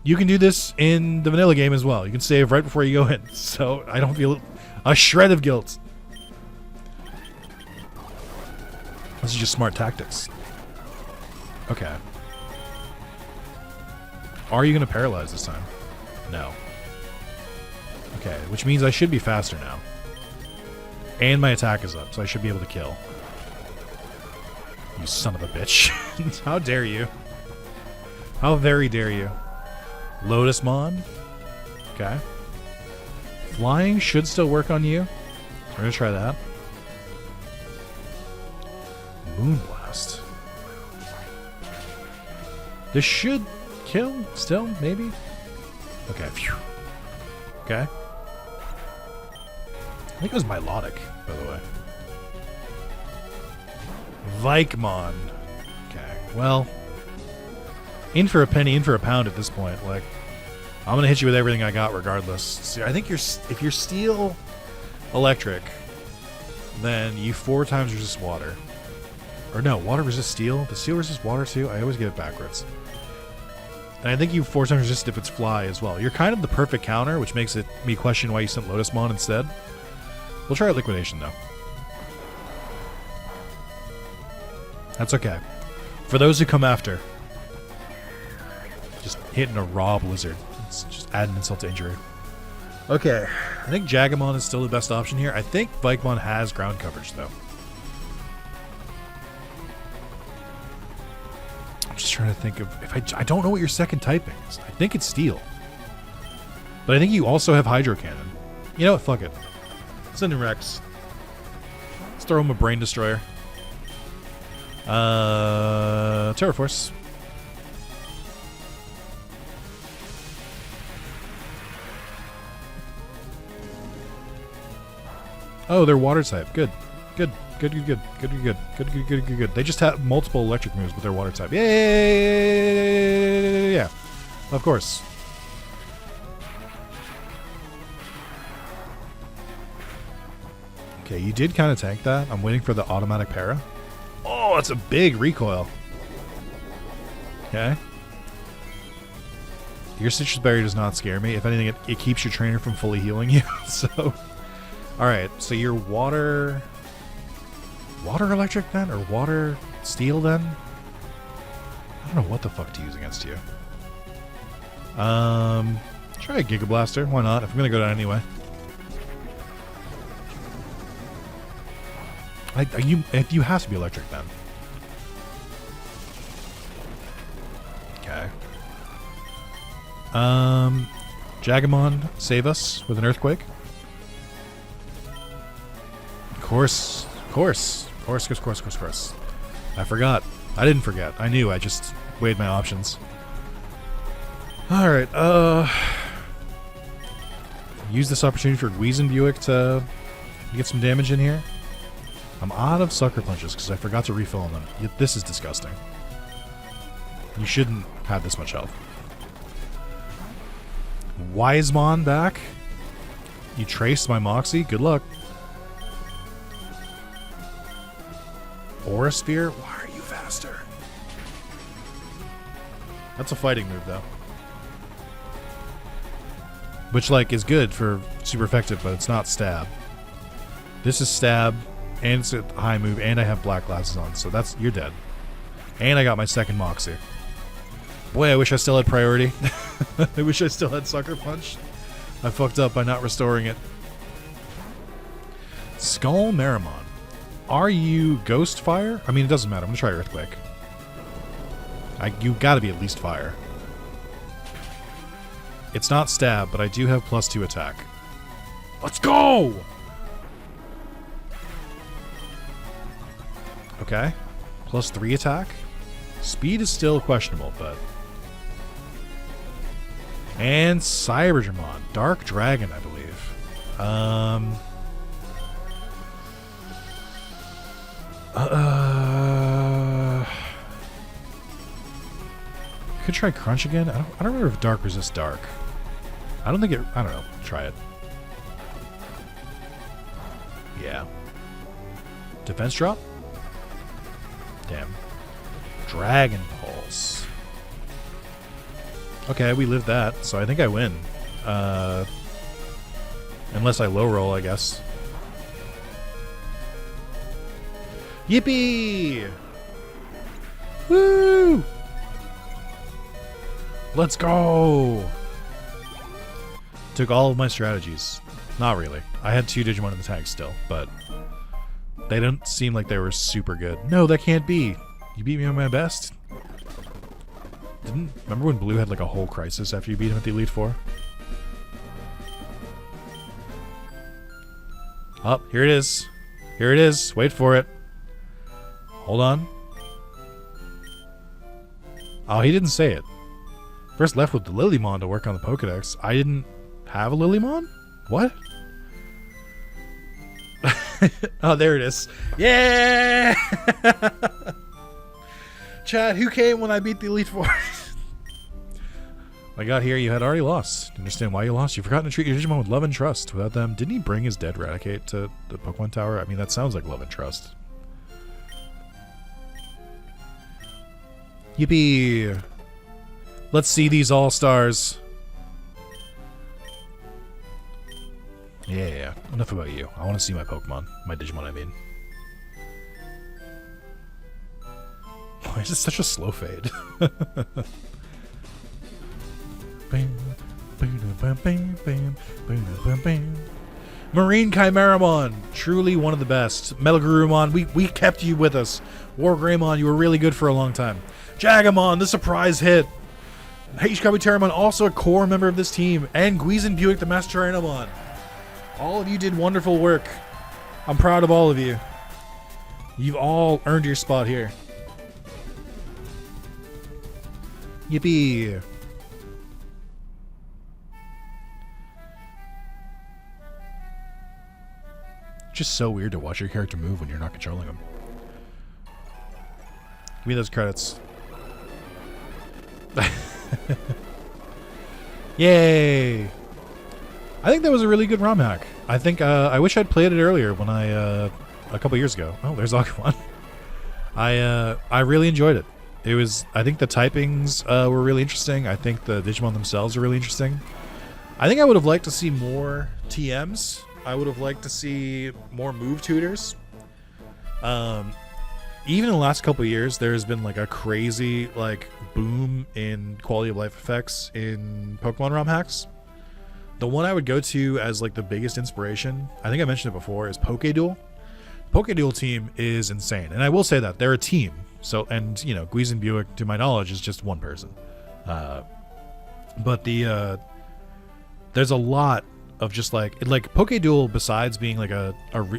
you can do this in the vanilla game as well. You can save right before you go in. So I don't feel a shred of guilt. This is just smart tactics. Okay. Are you going to paralyze this time? No. Okay, which means I should be faster now. And my attack is up, so I should be able to kill. You son of a bitch. How dare you? How very dare you? Lotusmon. Okay. Flying should still work on you. So we're going to try that. Moonblast. This should kill still, maybe? Okay, phew. Okay. I think it was Milotic, by the way. Vikemon. Okay, well, in for a penny, in for a pound at this point. Like, I'm gonna hit you with everything I got regardless. See, I think if you're steel electric, then you 4 times resist water. Or no, water resists steel. Does steel resist water too? I always get it backwards. And I think you 4 times resist if it's fly as well. You're kind of the perfect counter, which makes me question why you sent Lotusmon instead. We'll try liquidation though. That's okay. For those who come after, just hitting a raw blizzard. It's just adding insult to injury. Okay, I think Jagamon is still the best option here. I think Vikemon has ground coverage though. I'm just trying to think of if I don't know what your second typing is. I think it's steel, but I think you also have Hydro Cannon. You know what? Fuck it. Send in Rex. Let's throw him a Brain Destroyer. Terra Force. Oh, they're water type. Good. Good. They just have multiple electric moves, but they're water type. Yay! Yeah. Of course. Okay, you did kind of tank that. I'm waiting for the automatic para. Oh, that's a big recoil. Okay. Your Citrus Berry does not scare me. If anything, it keeps your trainer from fully healing you. So, alright. So your water water electric then? Or water steel then? I don't know what the fuck to use against you. Try a Giga Blaster. Why not? If I'm gonna go down anyway. You have to be electric then. Okay. Jagamon, save us with an earthquake. Of course. I forgot. I didn't forget. I knew. I just weighed my options. Alright, use this opportunity for Weezin Buick to get some damage in here. I'm out of Sucker Punches because I forgot to refill on them. This is disgusting. You shouldn't have this much health. Wisemon back. You traced my Moxie. Good luck. Aura Sphere? Why are you faster? That's a fighting move, though. Which, like, is good for super effective, but it's not stab. This is stab, and it's a high move, and I have black glasses on, so that's... You're dead. And I got my second Moxie. Boy, I wish I still had priority. I wish I still had Sucker Punch. I fucked up by not restoring it. Skull Marimon. Are you Ghost Fire? I mean, it doesn't matter. I'm gonna try Earthquake. You gotta be at least Fire. It's not stab, but I do have +2 attack. Let's go! Okay. +3 attack. Speed is still questionable, but... And Cyberdramon. Dark Dragon, I believe. Could try Crunch again. I don't remember if Dark resists Dark. I don't think it... I don't know. Try it. Yeah. Defense drop? Damn. Dragon Pulse. Okay, we lived that, so I think I win. Unless I low roll, I guess. Yippee! Woo! Let's go! Took all of my strategies. Not really. I had 2 Digimon in the tag still, but they don't seem like they were super good. No, that can't be. You beat me on my best? Remember when Blue had like a whole crisis after you beat him at the Elite Four? Oh, here it is. Here it is. Wait for it. Hold on. Oh, he didn't say it. First left with the Lilymon to work on the Pokedex. I didn't have a Lilymon? What? Oh, there it is. Yeah! Chad, who came when I beat the Elite Four? I got here, you had already lost. Understand why you lost? You've forgotten to treat your Digimon with love and trust. Without them, didn't he bring his dead Raticate to the Pokemon Tower? I mean, that sounds like love and trust. Yippee! Let's see these all-stars. Yeah, enough about you. I want to see my Pokemon. My Digimon, I mean. Why is it such a slow fade? Marine Chimeramon, truly one of the best. Metal Garurumon, we kept you with us. War Greymon, you were really good for a long time. Jagamon, the surprise hit. H-Kabuteramon, also a core member of this team. And Weezin Buick, the Master Tyrannomon. All of you did wonderful work. I'm proud of all of you. You've all earned your spot here. Yippee. Just so weird to watch your character move when you're not controlling him. Give me those credits. Yay! I think that was a really good ROM hack. I think I wish I'd played it earlier when I a couple years ago. Oh, there's Aquaman. I really enjoyed it. It was, I think the typings were really interesting. I think the Digimon themselves are really interesting. I think I would have liked to see more TMs. I would have liked to see more move tutors. Even in the last couple of years, there has been like a crazy like boom in quality of life effects in Pokemon ROM hacks. The one I would go to as like the biggest inspiration, I think I mentioned it before, is Pokéduel. Pokéduel team is insane, and I will say that they're a team. So, and you know, Guizen Buick, to my knowledge, is just one person. But there's a lot of just like Pokéduel, besides being like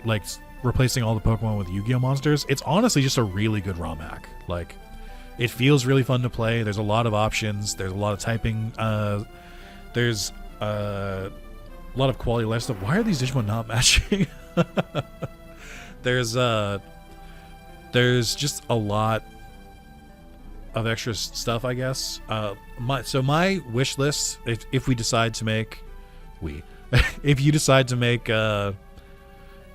like replacing all the Pokemon with Yu-Gi-Oh monsters, it's honestly just a really good ROM hack. Like, it feels really fun to play. There's a lot of options. There's a lot of typing. There's a lot of quality of life stuff. Why are these Digimon not matching? There's just a lot of extra stuff, I guess. My wish list, if we decide to make, if you decide to make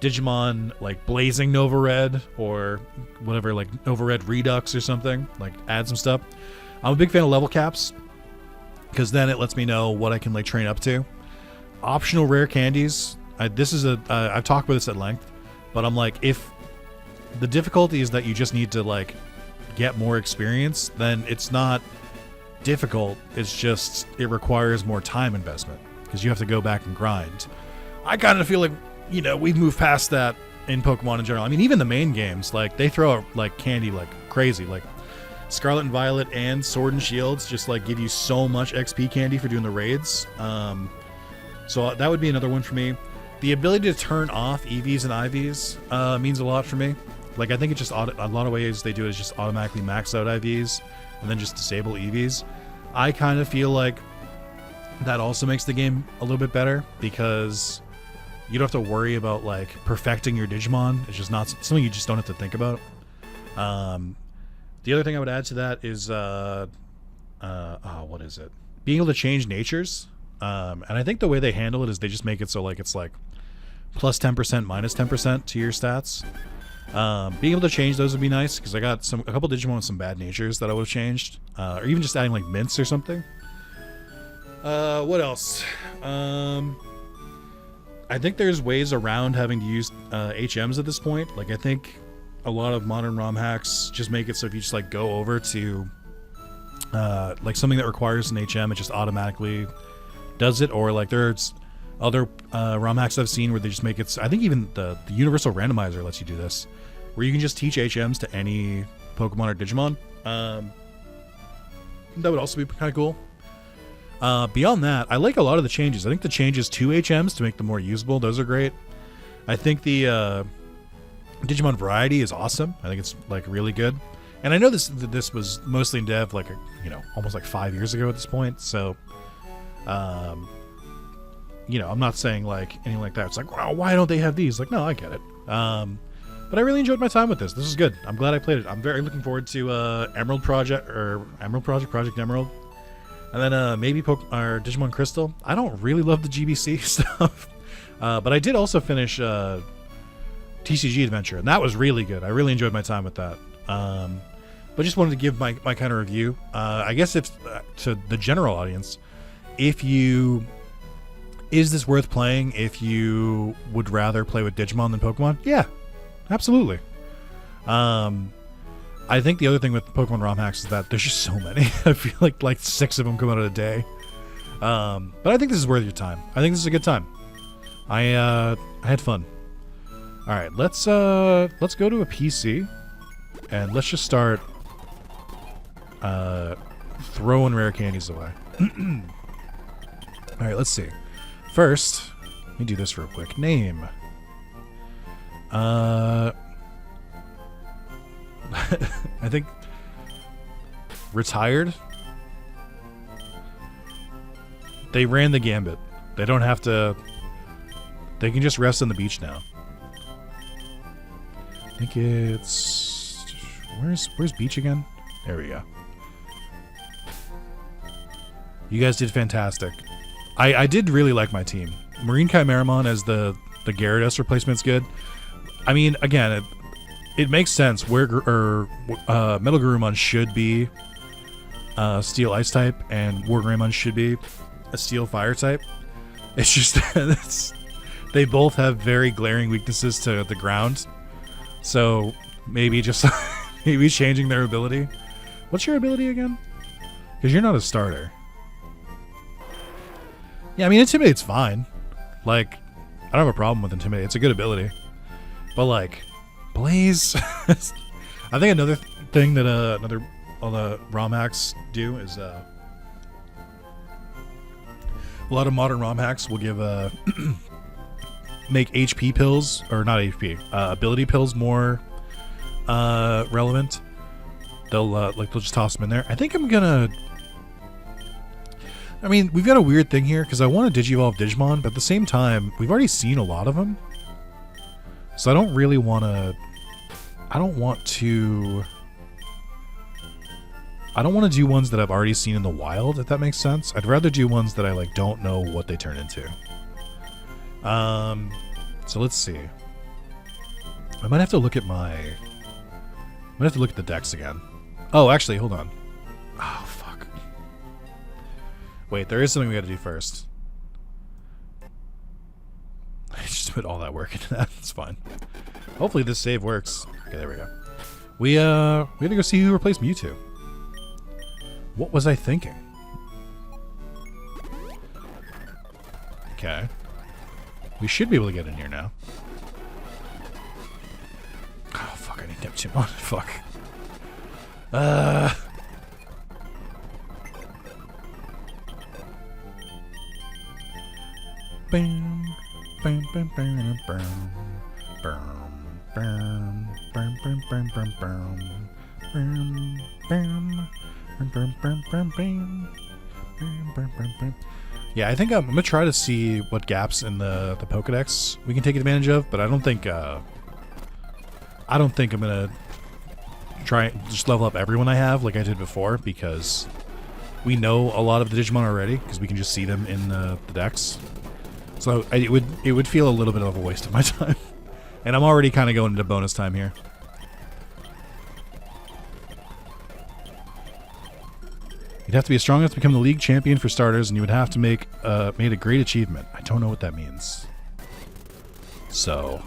Digimon like Blazing Nova Red or whatever, like Nova Red Redux or something, like add some stuff. I'm a big fan of level caps because then it lets me know what I can like train up to. Optional rare candies. I've talked about this at length, but I'm like, if the difficulty is that you just need to like get more experience, then it's not difficult. It's just it requires more time investment because you have to go back and grind. I kind of feel like, you know, we've moved past that in Pokemon in general. I mean, even the main games, like they throw out like candy like crazy. Like Scarlet and Violet and Sword and Shields just like give you so much XP candy for doing the raids. So that would be another one for me. The ability to turn off EVs and IVs means a lot for me. Like, I think it's just a lot of ways they do it is just automatically max out IVs and then just disable EVs. I kind of feel like that also makes the game a little bit better because you don't have to worry about like perfecting your Digimon. It's just not something you just don't have to think about. The other thing I would add to that is what is it? Being able to change natures. And I think the way they handle it is they just make it so like it's like plus 10%, minus 10% to your stats. Being able to change those would be nice because I got a couple Digimon with some bad natures that I would have changed, or even just adding like mints or something. What else? I think there's ways around having to use HMs at this point. Like, I think a lot of modern ROM hacks just make it so if you just like go over to like something that requires an HM, it just automatically does it. Or like there's other ROM hacks I've seen where they just make it. I think even the universal randomizer lets you do this, where you can just teach HMs to any Pokemon or Digimon. That would also be kind of cool. Beyond that, I like a lot of the changes. I think the changes to HMs to make them more usable, those are great. I think the Digimon variety is awesome. I think it's like really good. And I know this was mostly in dev like almost like 5 years ago at this point. So, I'm not saying like anything like that. It's like, wow, why don't they have these? Like, no, I get it. But I really enjoyed my time with this. This is good. I'm glad I played it. I'm very looking forward to Project Emerald. And then maybe Digimon Crystal. I don't really love the GBC stuff. But I did also finish TCG Adventure, and that was really good. I really enjoyed my time with that. But just wanted to give my kind of review. I guess if to the general audience, is this worth playing if you would rather play with Digimon than Pokemon? Yeah, absolutely. I think the other thing with Pokemon ROM hacks is that there's just so many. I feel like 6 of them come out in a day. But I think this is worth your time. I think this is a good time. I had fun. All right, let's go to a PC and let's just start throwing rare candies away. All right, let's see. First, let me do this real quick. Name. I think retired. They ran the gambit. They don't have to. They can just rest on the beach now. I think it's where's beach again? There we go. You guys did fantastic. I did really like my team. Marine Chimeramon as the Gyarados replacement's good. I mean, again, it makes sense where Metal Garurumon should be Steel Ice type and War Greymon should be a Steel Fire type. It's just they both have very glaring weaknesses to the ground. So maybe just maybe changing their ability. What's your ability again? Because you're not a starter. Yeah, I mean, Intimidate's fine. Like, I don't have a problem with Intimidate. It's a good ability. But, like, Blaze... I think another thing that all the ROM hacks do is... a lot of modern ROM hacks will give... make HP pills, or not HP, ability pills more relevant. They'll just toss them in there. I think I'm gonna... I mean, we've got a weird thing here, because I want to Digivolve Digimon, but at the same time, we've already seen a lot of them. So I don't really want to... I don't want to do ones that I've already seen in the wild, if that makes sense. I'd rather do ones that I, like, don't know what they turn into. So let's see. I might have to look at the decks again. Oh, actually, hold on. Oh, fuck. Wait, there is something we gotta do first. I just put all that work into that. It's fine. Hopefully this save works. Okay, there we go. We had to go see who replaced Mewtwo. What was I thinking? Okay. We should be able to get in here now. Oh, fuck, I need Neptune. Fuck. Bam, bam, bam, bam, bam, bam, bam, bam, bam, bam, bam, bam, bam, bam, bam, bam, bam, bam. Yeah, I think I'm gonna try to see what gaps in the Pokedex we can take advantage of, but I don't think I'm gonna try and just level up everyone I have like I did before, because we know a lot of the Digimon already because we can just see them in the decks. So it would feel a little bit of a waste of my time, and I'm already kind of going into bonus time here. You'd have to be strong enough to become the league champion for starters, and you would have to made a great achievement. I don't know what that means. So,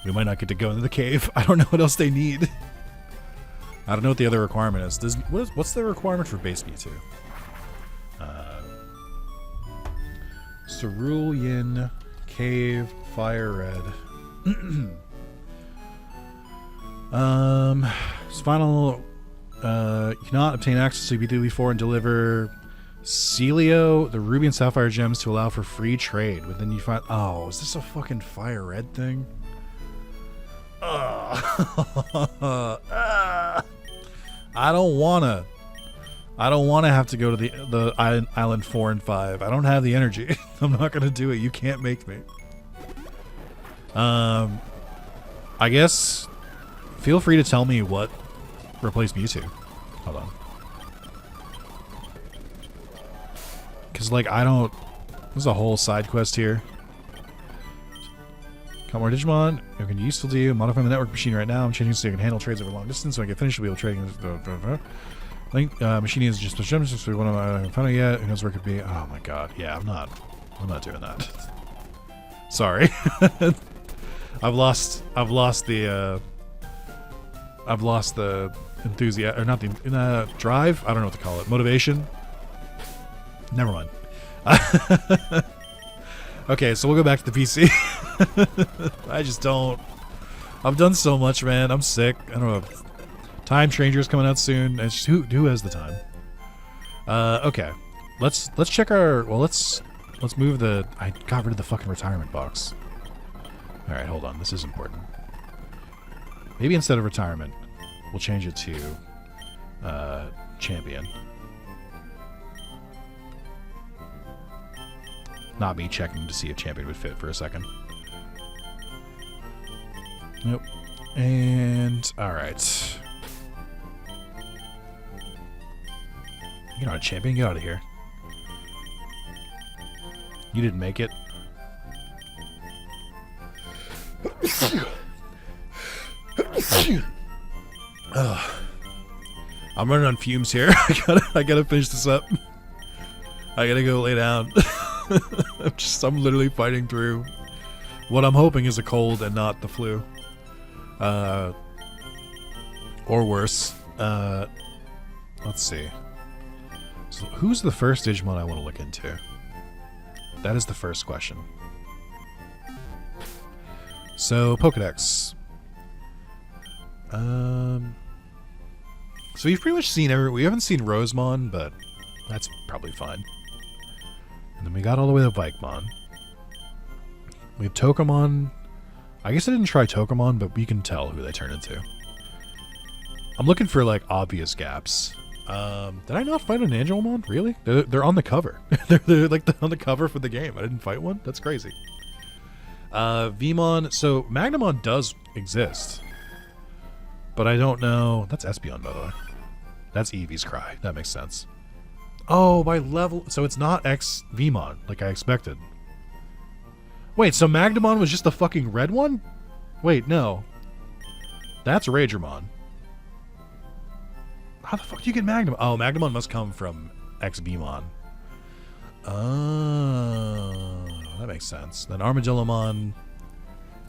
we might not get to go into the cave. I don't know what else they need. I don't know what the other requirement is. What's the requirement for base Mewtwo? Cerulean Cave Fire Red. Final. You cannot obtain access to BD4 and deliver Celio, the Ruby and Sapphire gems to allow for free trade. But then you find... Oh, is this a fucking Fire Red thing? I don't wanna have to go to the island 4 and 5. I don't have the energy. I'm not gonna do it. You can't make me. I guess feel free to tell me what replaced Mewtwo. Hold on. Because, like, I don't... There's a whole side quest here. Count more Digimon. It can be useful to you. Modifying the network machine right now. I'm changing so you can handle trades over long distance. So I get finished, we'll be able to trade. Link machine is just a gem. Just one of my found it yet. Who knows where it could be? Oh my god. Yeah, I'm not doing that. Sorry. I've lost the enthusiasm, or not the drive. I don't know what to call it. Motivation. Never mind. Okay, so we'll go back to the PC. I just don't. I've done so much, man. I'm sick. I don't know. Time Stranger's coming out soon. It's just, who has the time? Okay. Let's check our. Well, let's move the. I got rid of the fucking retirement box. All right, hold on. This is important. Maybe instead of retirement, we'll change it to champion. Not me checking to see if champion would fit for a second. Nope. And all right. You're not a champion. Get out of here. You didn't make it. I'm running on fumes here. I gotta finish this up. I gotta go lay down. I'm literally fighting through What I'm hoping is a cold and not the flu. Or worse. Let's see. So who's the first Digimon I want to look into? That is the first question. So, Pokedex. So we've pretty much seen we haven't seen Rosemon, but that's probably fine. And then we got all the way to Vikemon. We have Tokamon. I guess I didn't try Tokamon, but we can tell who they turn into. I'm looking for, like, obvious gaps. Did I not fight an Angelmon? Really? They're on the cover. they're like on the cover for the game. I didn't fight one? That's crazy. Vmon. So, Magnamon does exist. But I don't know. That's Espeon, by the way. That's Eevee's Cry. That makes sense. Oh, by level. So it's not X Vmon, like I expected. Wait, so Magnamon was just the fucking red one? Wait, no. That's Ragermon. How the fuck do you get Magnamon? Oh, Magnamon must come from X Vmon. Oh, that makes sense. Then Armadillomon,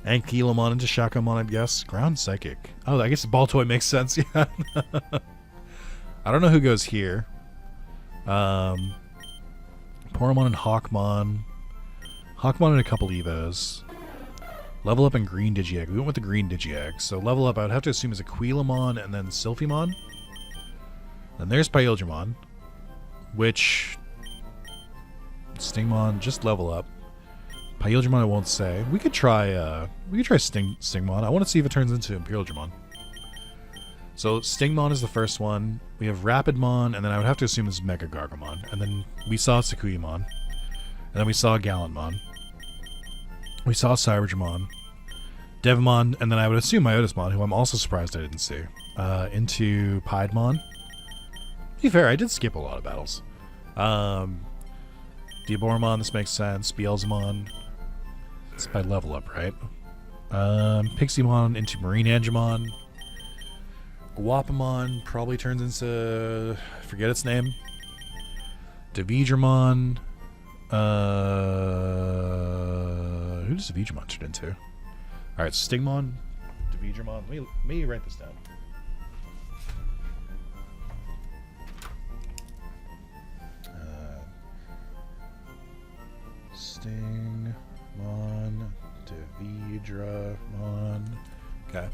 Ankylomon into Shakamon, I guess. Ground Psychic. Oh, I guess Baltoy makes sense, yeah. I don't know who goes here. Poromon and Hawkmon. Hawkmon and a couple Evos. Level up in Green Digiegg. We went with the Green Digiegg. So level up, I would have to assume, is Aquilomon and then Sylphimon. Then there's Pyldramon. Which... Stingmon, just level up. Pyldramon I won't say. We could try Stingmon. I want to see if it turns into Pyldramon. So Stingmon is the first one. We have Rapidmon, and then I would have to assume this is Mega Gargomon. And then we saw Sakuyamon. And then we saw Gallantmon. We saw Cyberdramon. Devamon, and then I would assume Myotismon, who I'm also surprised I didn't see. Into Piedmon. To be fair, I did skip a lot of battles. Diaboromon, this makes sense. Beelzemon. It's by level up, right? Piximon into Marine Angemon. Guapamon probably turns into... I forget its name. Davidramon. Who does Davidramon turn into? Alright, Stingmon. Davidramon. Let me write this down. Stingmon. Davidramon. Okay.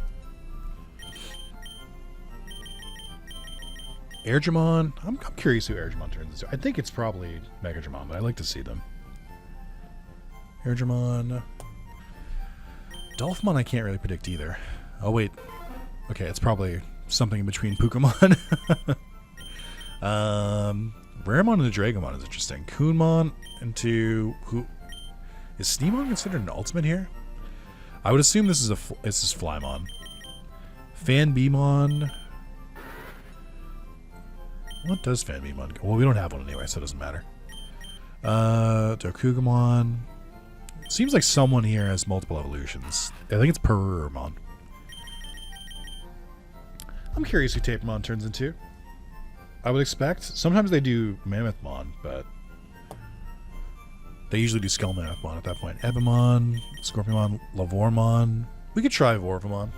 Airdramon. I'm curious who Airdramon turns into. I think it's probably Megadramon, but I'd like to see them. Airdramon. Dolphmon I can't really predict either. Oh, wait. Okay, it's probably something in between Pukamon. Raramon and the Dragomon is interesting. Kunemon into... Who is Sneemon considered an ultimate here? I would assume this is Flymon. Fanbeemon... What does Fanbeemon go? Well, we don't have one anyway, so it doesn't matter. Dokugamon. Seems like someone here has multiple evolutions. I think it's Perurumon. I'm curious who Tapemon turns into. I would expect. Sometimes they do Mammothmon, but they usually do Skull Mammothmon at that point. Ebamon, Scorpiomon, Lavormon. We could try Vorpamon.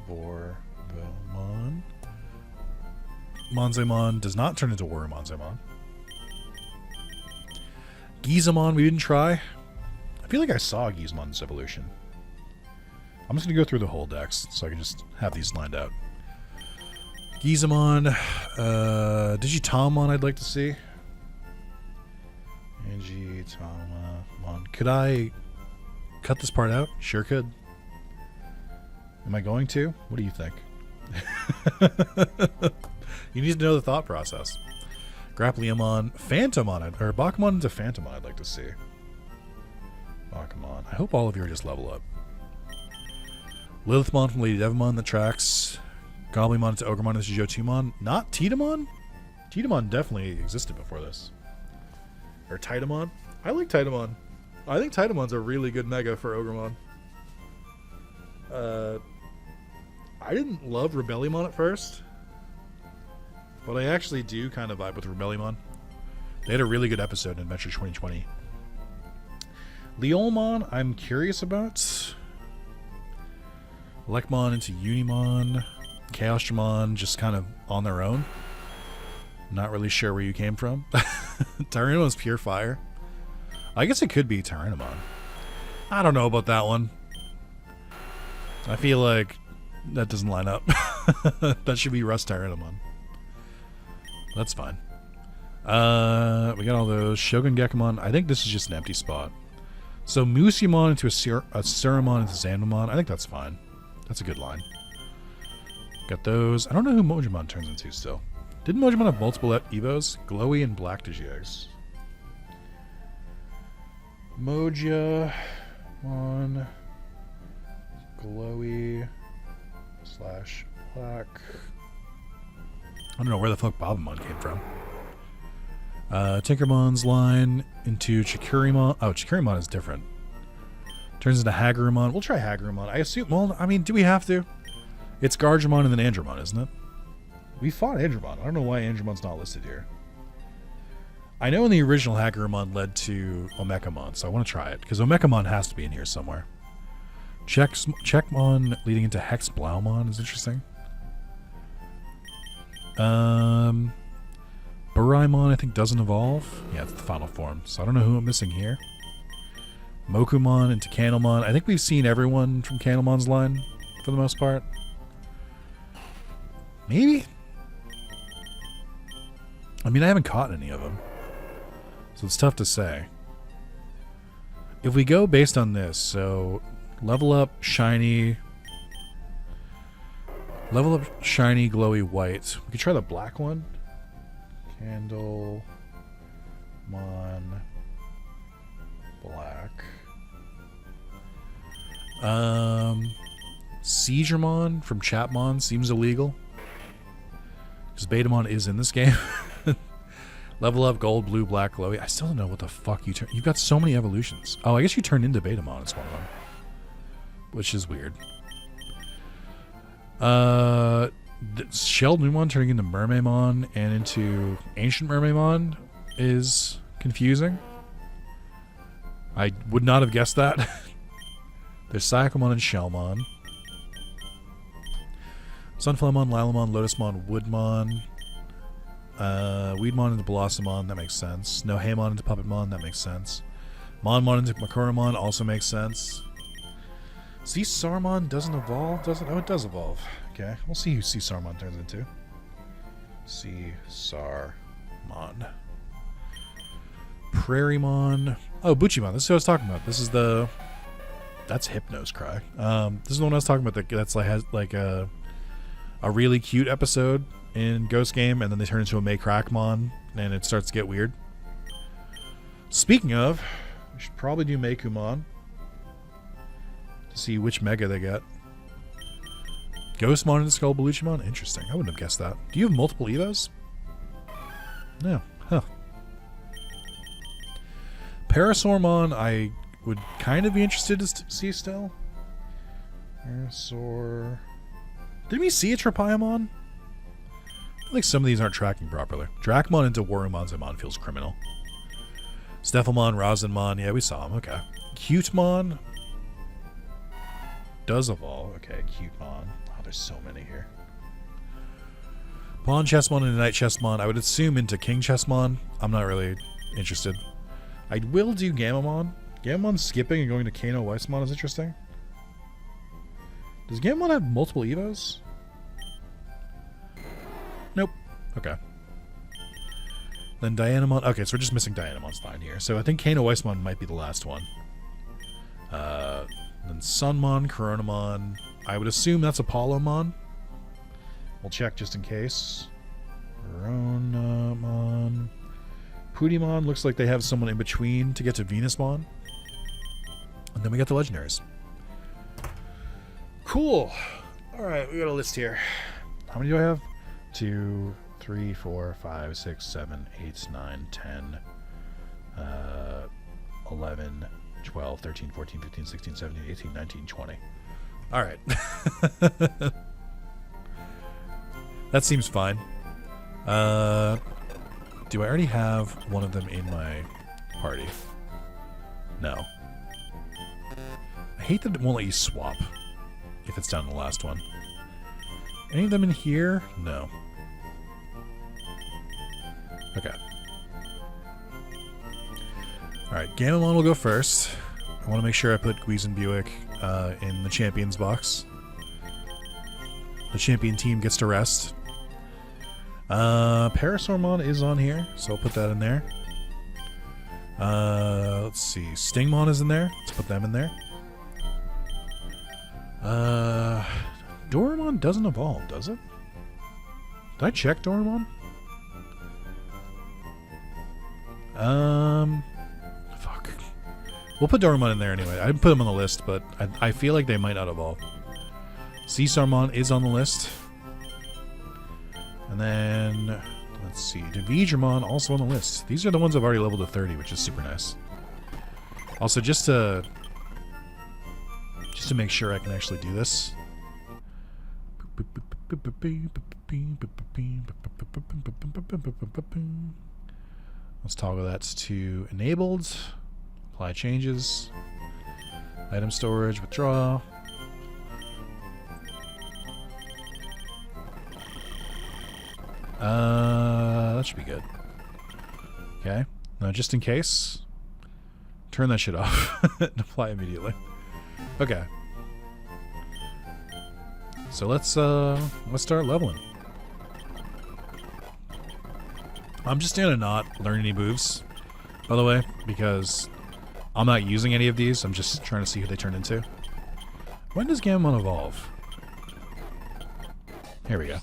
Vorpamon. Monzaemon does not turn into Warrior Monzaemon. Gizamon we didn't try. I feel like I saw Gizamon's evolution. I'm just going to go through the whole dex so I can just have these lined out. Gizamon. Digitalmon I'd like to see. Digitalmon. Could I cut this part out? Sure could. Am I going to? What do you think? You need to know the thought process. Grappleomon, Phantomon, or Bakumon into Phantomon I'd like to see. Bakumon. I hope all of you are just level up. Lilithmon from Lady Devamon that tracks. Goblimon into Ogremon into Jotumon. Not Titamon? Titamon definitely existed before this. Or Titamon? I like Titamon. I think Titamon's a really good mega for Ogremon. I didn't love Rebellumon at first. But I actually do kind of vibe with Rebellumon. They had a really good episode in Adventure 2020. Leolmon, I'm curious about. Lekmon into Unimon. Chaosdramon just kind of on their own. Not really sure where you came from. Tyrannomon's pure fire. I guess it could be Tyrannomon. I don't know about that one. I feel like that doesn't line up. That should be Rust Tyrannomon. That's fine. We got all those. Shogun Gekamon. I think this is just an empty spot. So Musimon into a Suramon into Zanmamon. I think that's fine. That's a good line. Got those. I don't know who Mojimon turns into still. Didn't Mojimon have multiple Evos? Glowy and Black Digieggs. Mojamon. Glowy / Black. I don't know where the fuck Bobamon came from. Tinkermon's line into Chikurimon. Oh, Chikurimon is different. Turns into Hagurumon. We'll try Hagurumon. I assume, well, I mean, do we have to? It's Gargimon and then Andromon, isn't it? We fought Andromon. I don't know why Andromon's not listed here. I know in the original Hagurumon led to Omekamon, so I want to try it, because Omekamon has to be in here somewhere. Checkmon leading into Hex Blaumon is interesting. Buraimon, I think, doesn't evolve. Yeah, it's the final form, so I don't know who I'm missing here. Mokumon into Candlemon. I think we've seen everyone from Candlemon's line, for the most part. Maybe? I mean, I haven't caught any of them, so it's tough to say. If we go based on this, so level up shiny, glowy white. We could try the black one. Candlemon black. Seigermon from Chapmon seems illegal, because Betamon is in this game. Level up gold, blue, black, glowy. I still don't know what the fuck you turn. You've got so many evolutions. Oh, I guess you turned into Betamon as one of them, which is weird. Shelled Numon turning into Mermaimon and into Ancient Mermaimon is confusing. I would not have guessed that. There's Sayakomon and Shellmon. Sunflowmon, Lilamon, Lotusmon, Woodmon. Weedmon into Blossomon, that makes sense. Nohaemon into Puppetmon, that makes sense. Monmon into Makuramon also makes sense. Sarmon doesn't evolve, does it? Oh, it does evolve. Okay, we'll see who Sarmon turns into. Sarmon. Prairiemon. Oh, Buchimon. This is what I was talking about. This is the... That's Hypno's Cry. This is the one I was talking about. That's like has like a really cute episode in Ghost Game, and then they turn into a Maycrackmon, and it starts to get weird. Speaking of, we should probably do Meikumon to see which Mega they get. Ghostmon and Skullbaluchimon? Interesting. I wouldn't have guessed that. Do you have multiple Evos? No. Huh. Parasaurmon, I would kind of be interested to see still. Parasaur... Did we see a Tropiamon? I think some of these aren't tracking properly. Dracmon into Warumonzamon feels criminal. Stephamon, Rosinmon, yeah, we saw him. Okay. Cutemon does evolve. Okay, Cutemon. Oh, there's so many here. Pawn Chessmon into Knight Chessmon. I would assume into King Chessmon. I'm not really interested. I will do Gamamon. Gamamon skipping and going to Kano Weissmon is interesting. Does Gamamon have multiple Evos? Nope. Okay. Then Dianamon. Okay, so we're just missing Dianamon's line here. So I think Kano Weissmon might be the last one. Then Sunmon, Coronamon. I would assume that's Apollomon. We'll check just in case. Coronamon. Pudimon looks like they have someone in between to get to Venusmon. And then we got the legendaries. Cool. Alright, we got a list here. How many do I have? 2, 3, 4, 5, 6, 7, 8, 9, 10, 11, 12, 13, 14, 15, 16, 17, 18, 19, 20. Alright. That seems fine. Do I already have one of them in my party? No. hate that it won't let you swap if it's down in the last one. Any of them in here? No. Okay. Alright, Gamamon will go first. I want to make sure I put Guiz and Buick in the champions box. The champion team gets to rest. Parasaurmon is on here, so I'll put that in there. Let's see. Stingmon is in there. Let's put them in there. Doraemon doesn't evolve, does it? Did I check Doraemon? Fuck. We'll put Doraemon in there anyway. I didn't put him on the list, but I feel like they might not evolve. Caesarmon is on the list. And then, let's see. Dividramon also on the list. These are the ones I've already leveled to 30, which is super nice. Also, just to make sure I can actually do this. Let's toggle that to enabled. Apply changes. Item storage, withdraw. That should be good. Okay. Now, just in case, turn that shit off and apply immediately. Okay. So let's start leveling. I'm just gonna not learn any moves, by the way, because I'm not using any of these. I'm just trying to see who they turn into. When does Gamamon evolve? Here we go.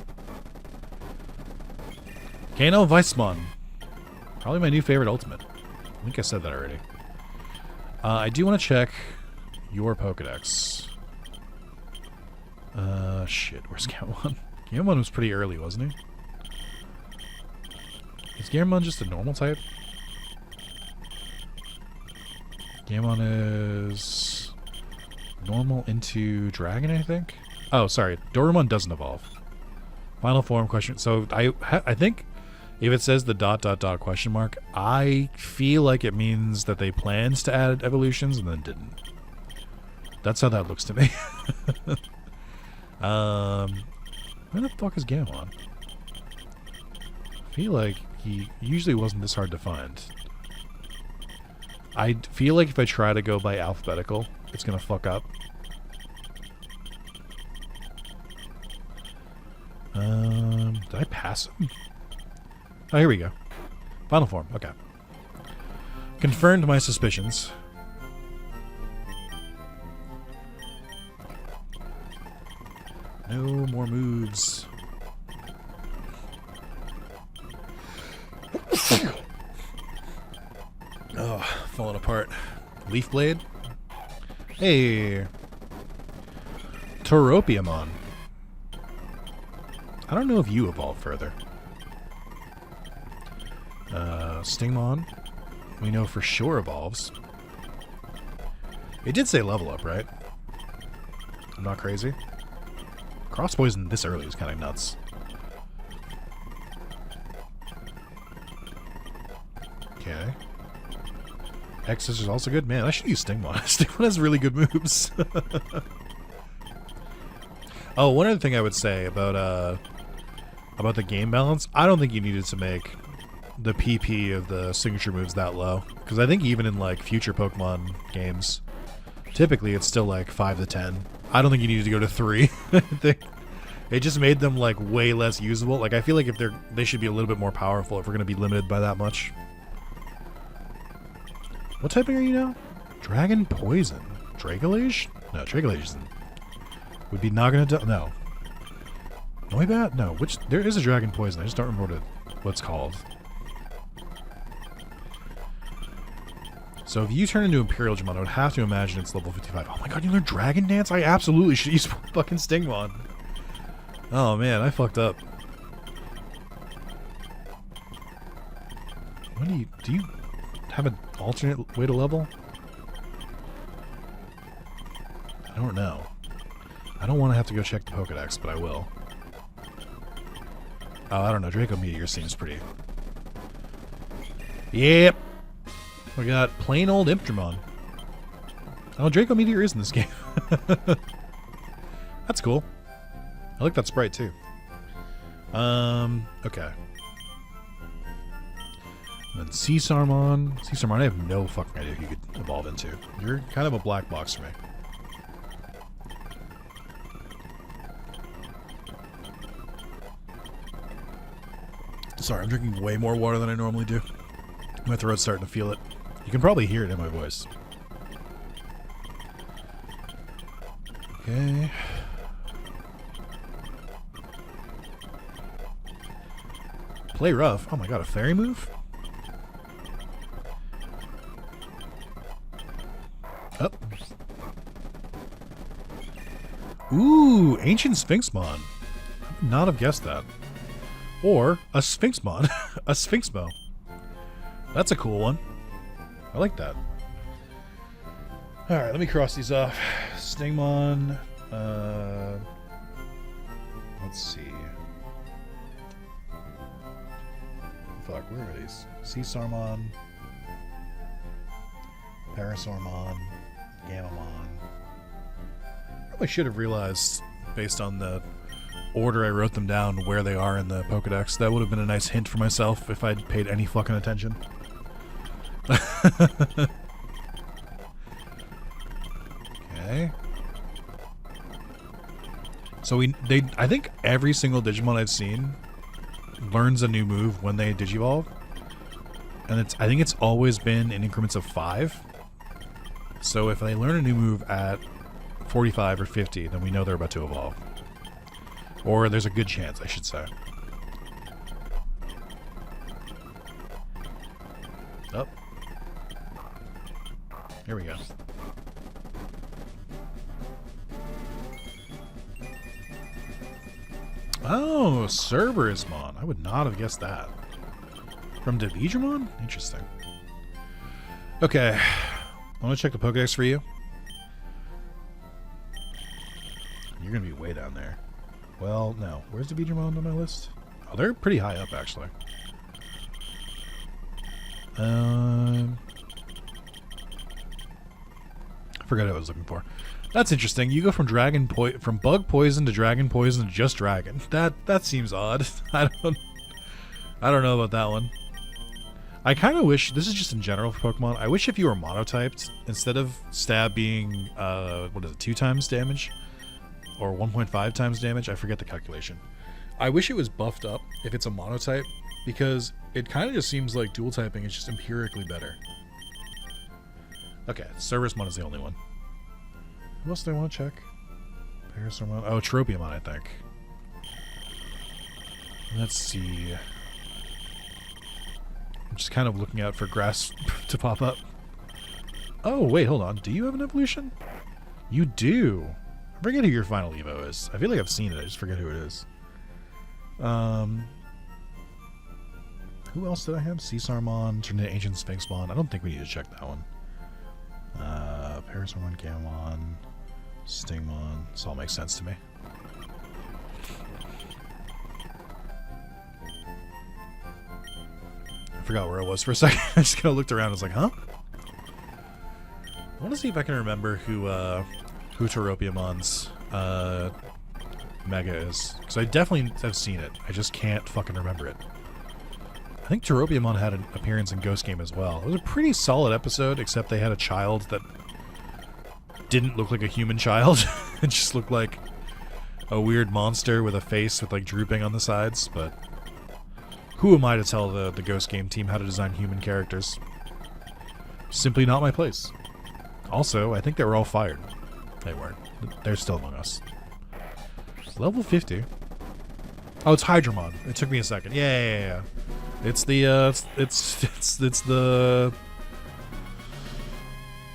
Kano Weissmon. Probably my new favorite ultimate. I think I said that already. I do want to check your Pokedex. Shit, where's Gamamon? Gamamon was pretty early, wasn't he? Is Gamamon just a normal type? Gamamon is normal into dragon, I think? Oh, sorry. Doraemon doesn't evolve. Final form question. So I think if it says the ... question mark, I feel like it means that they planned to add evolutions and then didn't. That's how that looks to me. Where the fuck is Gamamon? I feel like he usually wasn't this hard to find. I feel like if I try to go by alphabetical, it's gonna fuck up. Did I pass him? Oh, here we go. Final form. Okay. Confirmed my suspicions. No more moves. Oh, falling apart. Leaf Blade. Hey. Tauropiamon. I don't know if you evolve further. Stingmon. We know for sure evolves. It did say level up, right? I'm not crazy. Cross poison this early is kind of nuts. Okay. X is also good. Man, I should use Stingmon. Stingmon has really good moves. Oh, one other thing I would say about the game balance, I don't think you needed to make the PP of the signature moves that low. Because I think even in like future Pokemon games, typically it's still like 5 to 10. I don't think you needed to go to 3. It just made them like way less usable. Like I feel like if they should be a little bit more powerful if we're going to be limited by that much. What typing are you now? Dragon Poison. Dragalage? No, Dragalage isn't. Would be Nagana. No. Noibat? No. Which there is a Dragon Poison. I just don't remember what it's called. So if you turn into Imperial Digimon, I would have to imagine it's level 55. Oh my god, you learned Dragon Dance? I absolutely should use fucking Stingmon. Oh man, I fucked up. What do you have an alternate way to level? I don't know. I don't want to have to go check the Pokedex, but I will. Oh, I don't know. Draco Meteor seems pretty... Yep. We got plain old Impdramon. Oh, Draco Meteor is in this game. That's cool. I like that sprite too. Okay. And then Caesarmon. Caesarmon, I have no fucking idea who you could evolve into. You're kind of a black box for me. Sorry, I'm drinking way more water than I normally do. My throat's starting to feel it. You can probably hear it in my voice. Okay. Play rough. Oh my god, a fairy move? Up. Ooh, Ancient Sphinxmon. I would not have guessed that. Or a Sphinxmon. A Sphinxmo. That's a cool one. I like that. Alright, let me cross these off. Stingmon. Let's see. Fuck, where are these? Caesarmon. Parasaurmon. Gamamon. Probably should have realized, based on the order I wrote them down, where they are in the Pokedex. That would have been a nice hint for myself if I'd paid any fucking attention. Okay. So I think every single Digimon I've seen learns a new move when they Digivolve. And I think it's always been in increments of 5. So if they learn a new move at 45 or 50, then we know they're about to evolve. Or there's a good chance, I should say. Oh. Here we go. Oh, Cerberusmon. I would not have guessed that. From Digimon? Interesting. Okay. I want to check the Pokedex for you. You're going to be way down there. Well, no. Where's the Digimon on my list? Oh, they're pretty high up, actually. I forgot what I was looking for. That's interesting. You go from from bug poison to dragon poison to just dragon. That seems odd. I don't know about that one. I kind of wish, this is just in general for Pokemon, I wish if you were monotyped, instead of stab being, what is it, 2 times damage? Or 1.5 times damage? I forget the calculation. I wish it was buffed up if it's a monotype, because it kind of just seems like dual typing is just empirically better. Okay, Cerberusmon is the only one. Who else do I want to check? Parasaurmon. Oh, Tropiumon, I think. Let's see. I'm just kind of looking out for grass to pop up. Oh, wait, hold on. Do you have an evolution? You do. I forget who your final Evo is. I feel like I've seen it. I just forget who it is. Who else did I have? Caesarmon, turned into Ancient Sphinxmon. I don't think we need to check that one. Parasaurmon, Gamamon, Stingmon. This all makes sense to me. I forgot where I was for a second. I just kind of looked around and was like, huh? I want to see if I can remember who Tropiumon's Mega is. Because I definitely have seen it. I just can't fucking remember it. I think Tropiumon had an appearance in Ghost Game as well. It was a pretty solid episode, except they had a child that didn't look like a human child. It just looked like a weird monster with a face with like drooping on the sides, but who am I to tell the Ghost Game team how to design human characters? Simply not my place. Also, I think they were all fired. They weren't. They're still among us. Level 50. Oh, it's Hydramon. It took me a second. Yeah. It's the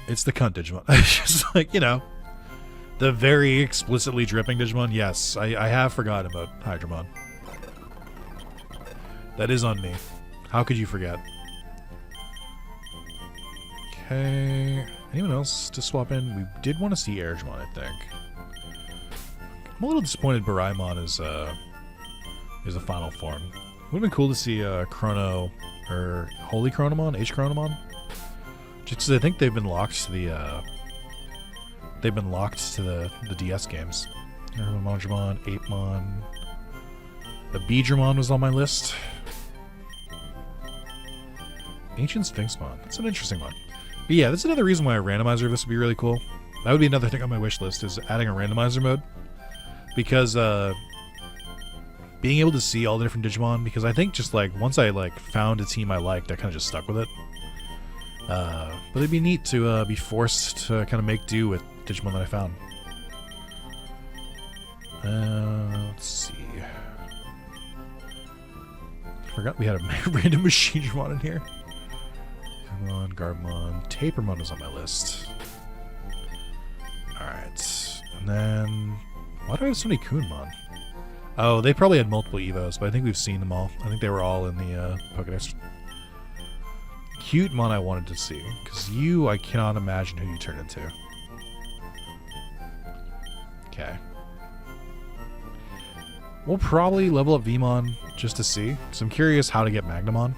cunt Digimon. It's just like, you know, the very explicitly dripping Digimon. Yes, I have forgotten about Hydramon. That is on me. How could you forget? Okay. Anyone else to swap in? We did want to see Airjamon, I think. I'm a little disappointed Baraimon is a final form. Would have been cool to see Chrono, or Holy Chronomon, H Chronomon. Just because I think they've been locked to the they've been locked to the DS games. Monodramon, Apemon. The Beedramon was on my list. Ancient Sphinxmon. That's an interesting one. But yeah, that's another reason why a randomizer of this would be really cool. That would be another thing on my wish list, is adding a randomizer mode. Because being able to see all the different Digimon, because I think just like once I like found a team I liked, I kind of just stuck with it. But it'd be neat to be forced to kind of make do with Digimon that I found. Let's see. Forgot we had a random Machinedramon in here. Garbmon, Garbmon, Tapermon is on my list. Alright. And then... why do I have so many Kunmon? Oh, they probably had multiple Evos, but I think we've seen them all. I think they were all in the Pokédex. Cutemon I wanted to see, because you, I cannot imagine who you turn into. Okay. We'll probably level up Vmon just to see, because I'm curious how to get Magnamon.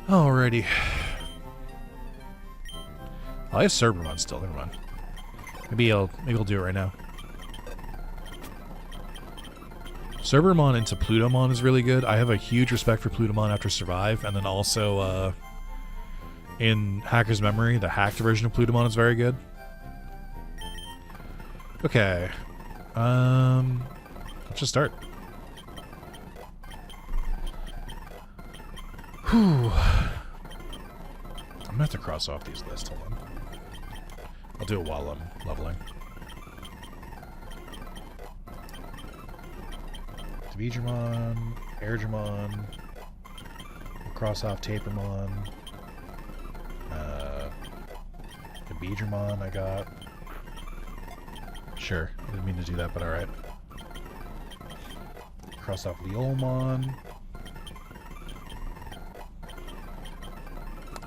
Alrighty. I have Cerbamon still, never mind. Maybe I'll do it right now. Cerbamon into Plutomon is really good. I have a huge respect for Plutomon after Survive, and then also in Hacker's Memory, the hacked version of Plutomon is very good. Okay. Let's just start. Whew. I'm gonna have to cross off these lists. Hold on. I'll do it while I'm leveling. Digimon, Airdramon. We'll cross off Tapermon. The Beedramon I got. Sure, I didn't mean to do that, but alright. Cross off Leolmon.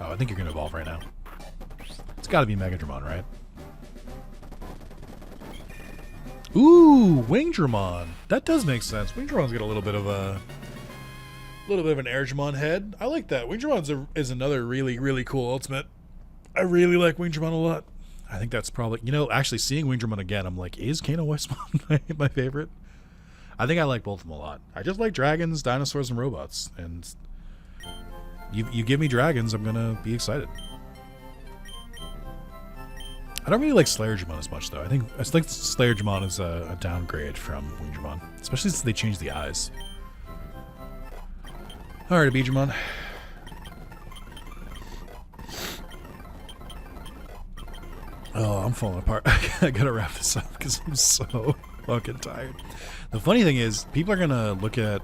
Oh, I think you're gonna evolve right now. It's gotta be Megadramon, right? Ooh, Wingdramon. That does make sense. Wingdramon's got a little bit of an Airdramon head. I like that. Wingdramon is another really, really cool ultimate. I really like Wingdramon a lot. I think that's probably, you know, actually seeing Wingdramon again, I'm like, is Kano Westmon my favorite? I think I like both of them a lot. I just like dragons, dinosaurs, and robots. And you give me dragons, I'm gonna be excited. I don't really like Slayerdramon as much, though. I think Slayerdramon is a downgrade from Wingdramon, especially since they changed the eyes. Alright, Beedramon. Oh, I'm falling apart. I gotta wrap this up because I'm so fucking tired. The funny thing is, people are gonna look at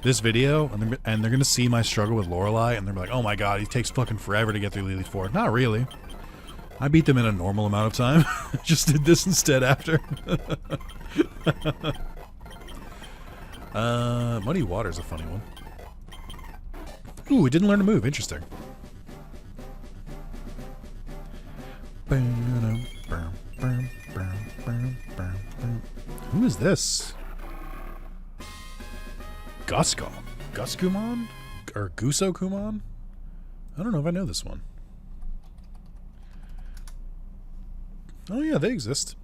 this video and they're gonna see my struggle with Lorelei, and they're like, "Oh my god, he takes fucking forever to get through Lily 4." Not really. I beat them in a normal amount of time. Just did this instead after. Muddy Water's a funny one. Ooh, we didn't learn to move. Interesting. Who is this? Guskumon? Or Gusokumon? I don't know if I know this one. Oh yeah, they exist.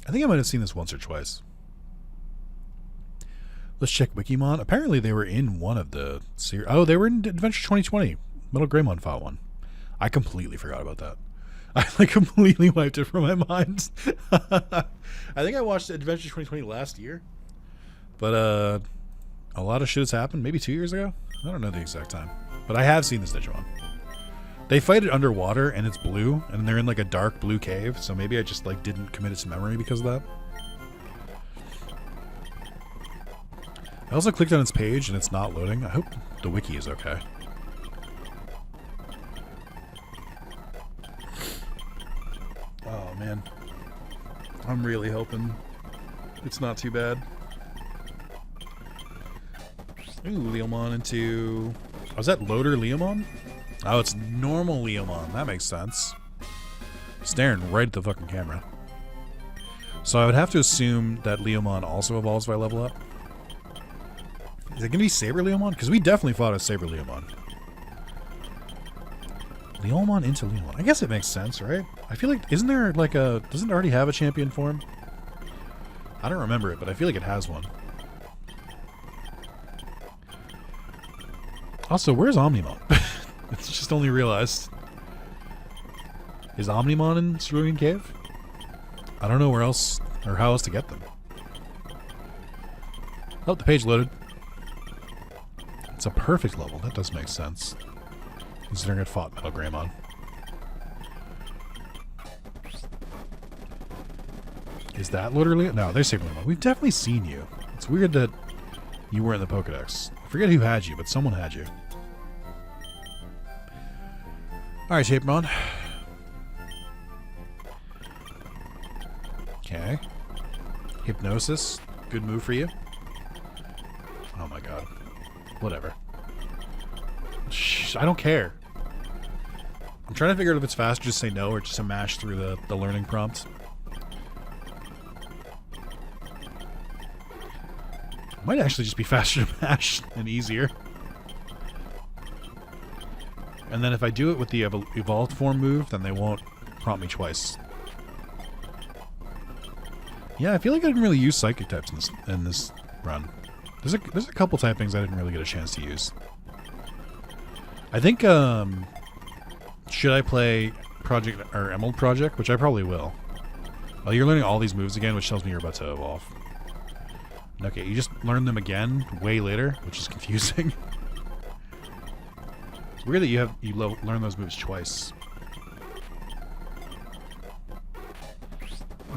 I think I might have seen this once or twice. Let's check Wikimon. Apparently they were in one of the series. Oh, they were in Adventure 2020. Metal Greymon fought one. I completely forgot about that. I like completely wiped it from my mind. I think I watched Adventure 2020 last year. But a lot of shit has happened. Maybe 2 years ago? I don't know the exact time. But I have seen this Digimon. They fight it underwater, and it's blue, and they're in like a dark blue cave, so maybe I just like didn't commit it to memory because of that. I also clicked on its page, and it's not loading. I hope the wiki is okay. Oh, man. I'm really hoping it's not too bad. Ooh, Leomon into... Oh, is that Loader Leomon? Oh, it's normal Leomon. That makes sense. Staring right at the fucking camera. So I would have to assume that Leomon also evolves by level up. Is it going to be Saber Leomon? Because we definitely fought a Saber Leomon. Leomon into Leomon. I guess it makes sense, right? I feel like, isn't there like a... Doesn't it already have a champion form? I don't remember it, but I feel like it has one. Also, where's Omnimon? It's just only realized. Is Omnimon in Cerulean Cave? I don't know where else, or how else to get them. Oh, the page loaded. It's a perfect level. That does make sense. Considering it fought Metal Greymon. Is that literally... No, they're Saber Leomon. We've definitely seen you. It's weird that you were in the Pokedex. I forget who had you, but someone had you. Alright, Shapermon. Okay. Hypnosis. Good move for you. Oh my god. Whatever. Shh, I don't care. I'm trying to figure out if it's faster to just say no or just to mash through the learning prompt. Might actually just be faster to mash and easier. And then if I do it with the evolved form move, then they won't prompt me twice. Yeah, I feel like I didn't really use psychic types in this run. There's a couple typings I didn't really get a chance to use. I think should I play Project or Emerald Project, which I probably will. Oh, you're learning all these moves again, which tells me you're about to evolve. Okay, you just learn them again way later, which is confusing. It's weird that you learn those moves twice.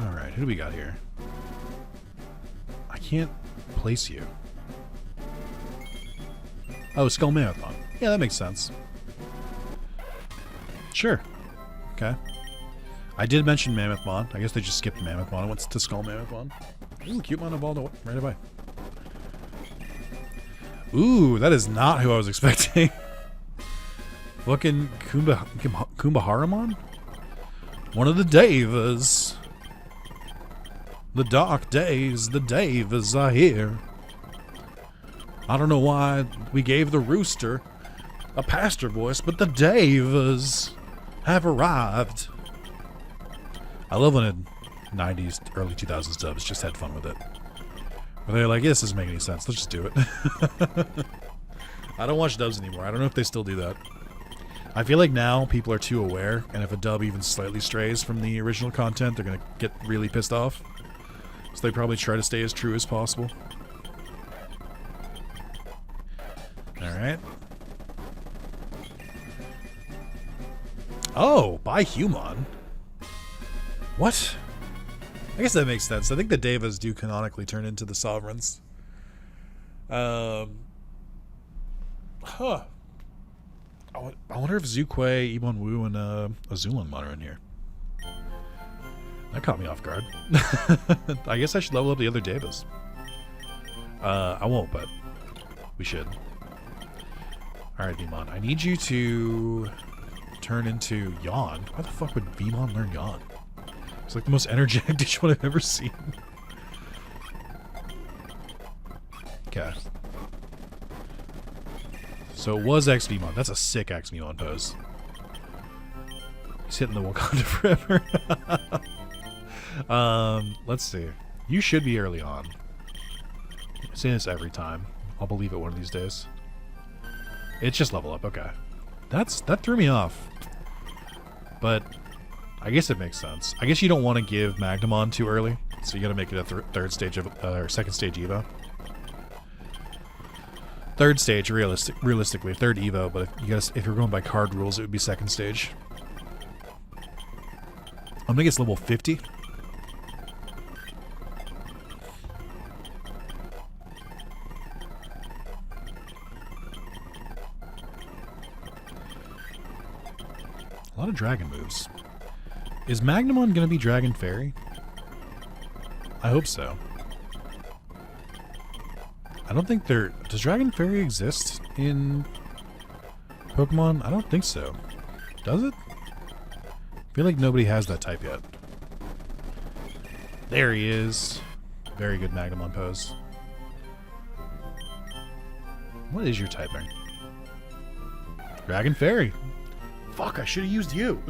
Alright, who do we got here? I can't place you. Oh, Skull Marathon. Yeah, that makes sense. Sure. Okay. I did mention Mammothmon. I guess they just skipped Mammothmon and went to Skull Mammothmon. Ooh, Cutemon evolved right away. Ooh, that is not who I was expecting. Fucking Kumbharamon? One of the Devas. The dark days, the Devas are here. I don't know why we gave the rooster a pastor voice, but the Devas have arrived. I love when in 90s, early 2000s dubs just had fun with it. Where they're like, yeah, this doesn't make any sense, let's just do it. I don't watch dubs anymore. I don't know if they still do that. I feel like now people are too aware, and if a dub even slightly strays from the original content, they're going to get really pissed off. So they probably try to stay as true as possible. Alright. Oh, by Human. What? I guess that makes sense. I think the Devas do canonically turn into the Sovereigns. Huh. I wonder if Zuquay, Ibon Wu, and Azulanmon are in here. That caught me off guard. I guess I should level up the other Devas. I won't, but we should. Alright, Vmon. I need you to turn into Yawn. Why the fuck would Vmon learn Yawn? It's like the most energetic Digimon I've ever seen. Okay. So it was X-Vmon. That's a sick X-Vmon pose. He's hitting the Wakanda forever. Let's see. You should be early on. I say this every time. I'll believe it one of these days. It's just level up. Okay. That threw me off. But I guess it makes sense. I guess you don't want to give Magnamon too early, so you got to make it a third stage of or second stage Evo. Third stage, realistically, third Evo. But if you're going by card rules, it would be second stage. I'm gonna guess level 50. A lot of dragon moves. Is Magnamon gonna be Dragon Fairy? I hope so. I don't think there... Does Dragon Fairy exist in Pokemon? I don't think so. Does it? I feel like nobody has that type yet. There he is. Very good Magnamon pose. What is your typing? Dragon Fairy. Fuck, I should have used you.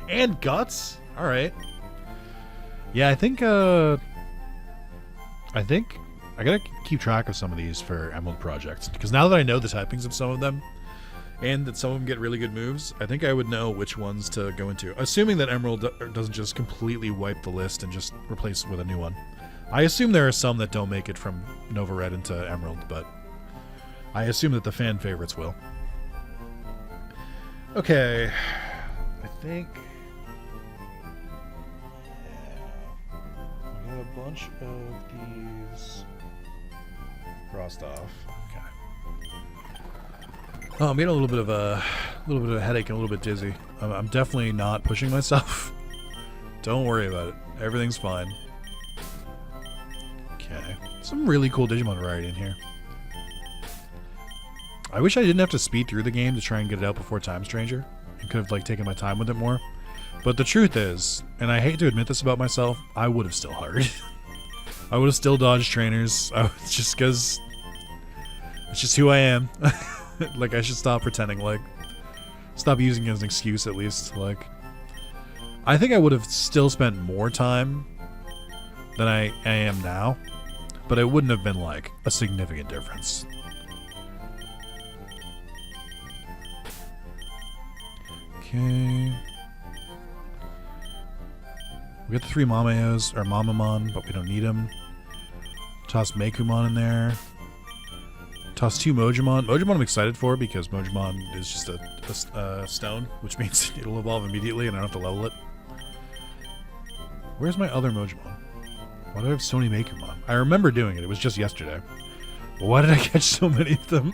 And Guts? Alright. Yeah, I think I gotta keep track of some of these for Emerald projects. Because now that I know the typings of some of them, and that some of them get really good moves, I think I would know which ones to go into. Assuming that Emerald doesn't just completely wipe the list and just replace it with a new one. I assume there are some that don't make it from Nova Red into Emerald, but I assume that the fan favorites will. Okay, I think... Yeah. We got a bunch of these crossed off. Okay. Oh, I'm getting a little bit of a headache and a little bit dizzy. I'm definitely not pushing myself. Don't worry about it. Everything's fine. Okay. Some really cool Digimon variety in here. I wish I didn't have to speed through the game to try and get it out before Time Stranger. I could have, like, taken my time with it more. But the truth is, and I hate to admit this about myself, I would have still hurried. I would have still dodged trainers. Just because it's just who I am. Like, I should stop pretending, like, stop using it as an excuse, at least. Like, I think I would have still spent more time than I am now, but it wouldn't have been, like, a significant difference. Okay. We got the 3 Mamayos, or Mamamon, but we don't need them. Toss Mekumon in there. Toss 2 Mojimon. Mojimon I'm excited for because Mojimon is just a stone, which means it'll evolve immediately and I don't have to level it. Where's my other Mojimon? Why do I have so many Mekumon? I remember doing it. It was just yesterday. But why did I catch so many of them?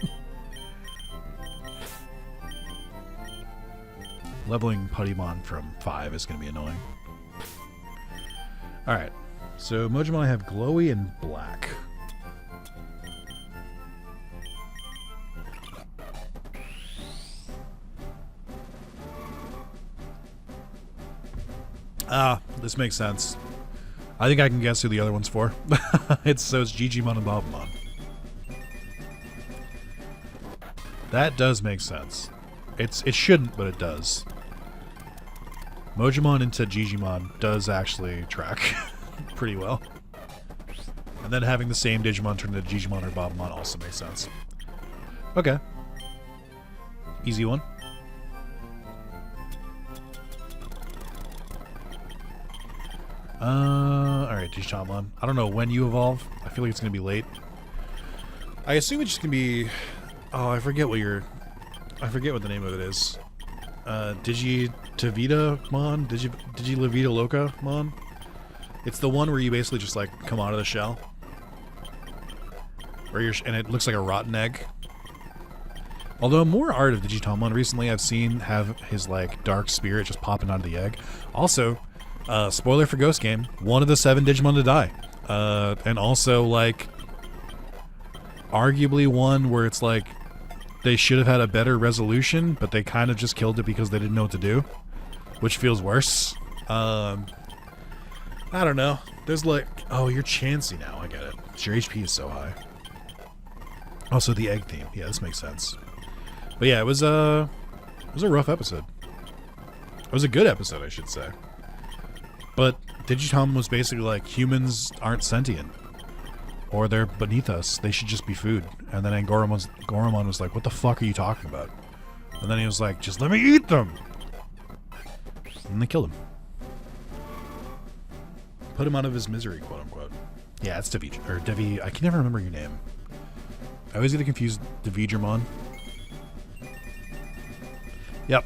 Leveling Puttymon from 5 is going to be annoying. Alright. So Mojimon I have Glowy and Black. Ah, this makes sense. I think I can guess who the other one's for. it's Digimon and Bobamon. That does make sense. It shouldn't, but it does. Mojimon into Digimon does actually track pretty well. And then having the same Digimon turn into Digimon or Bobamon also makes sense. Okay. Easy one. Alright, Digitamon. I don't know when you evolve. I feel like it's gonna be late. I assume it's just gonna be... Oh, I forget what the name of it is. Digitavita-mon? Digilavita Loca-mon? It's the one where you basically just, like, come out of the shell. And it looks like a rotten egg. Although more art of Digitamon recently I've seen have his, like, dark spirit just popping out of the egg. Also... spoiler for Ghost Game, one of the 7 Digimon to die. And also, like, arguably one where it's like, they should have had a better resolution, but they kind of just killed it because they didn't know what to do. Which feels worse. I don't know. There's like, oh, you're Chansey now, I get it. Your HP is so high. Also the egg theme. Yeah, this makes sense. But yeah, it was a rough episode. It was a good episode, I should say. But Digitamon was basically like, humans aren't sentient. Or they're beneath us. They should just be food. And then Goromon was like, what the fuck are you talking about? And then he was like, just let me eat them! And they killed him. Put him out of his misery, quote unquote. Yeah, it's Devi, or Devi, I can never remember your name. I always get confused, Devidramon. Yep.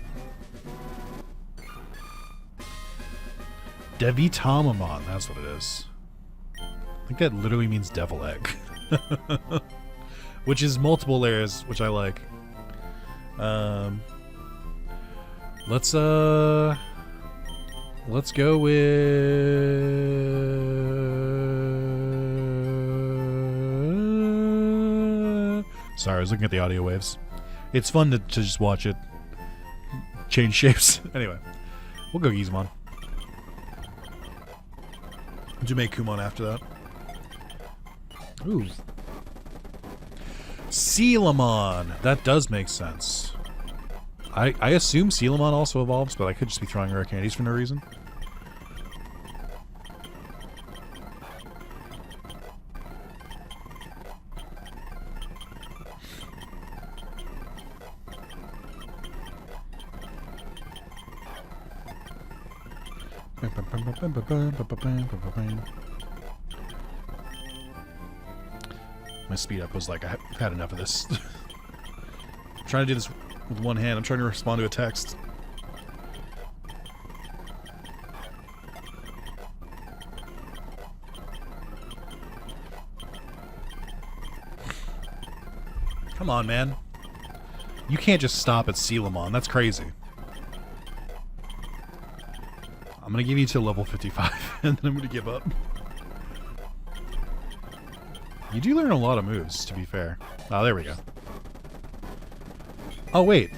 Devitamamon, that's what it is. I think that literally means devil egg. Which is multiple layers, which I like. Let's go with... Sorry, I was looking at the audio waves. It's fun to just watch it change shapes. Anyway, we'll go Gizmon. To make Kumon after that. Ooh. Sealamon! That does make sense. I assume Sealamon also evolves, but I could just be throwing rare candies for no reason. My speed up was like, I've had enough of this. I'm trying to do this with one hand. I'm trying to respond to a text. Come on, man. You can't just stop at Sealamon. That's crazy. I'm going to give you to level 55, and then I'm going to give up. You do learn a lot of moves, to be fair. Oh, there we go. Oh, wait.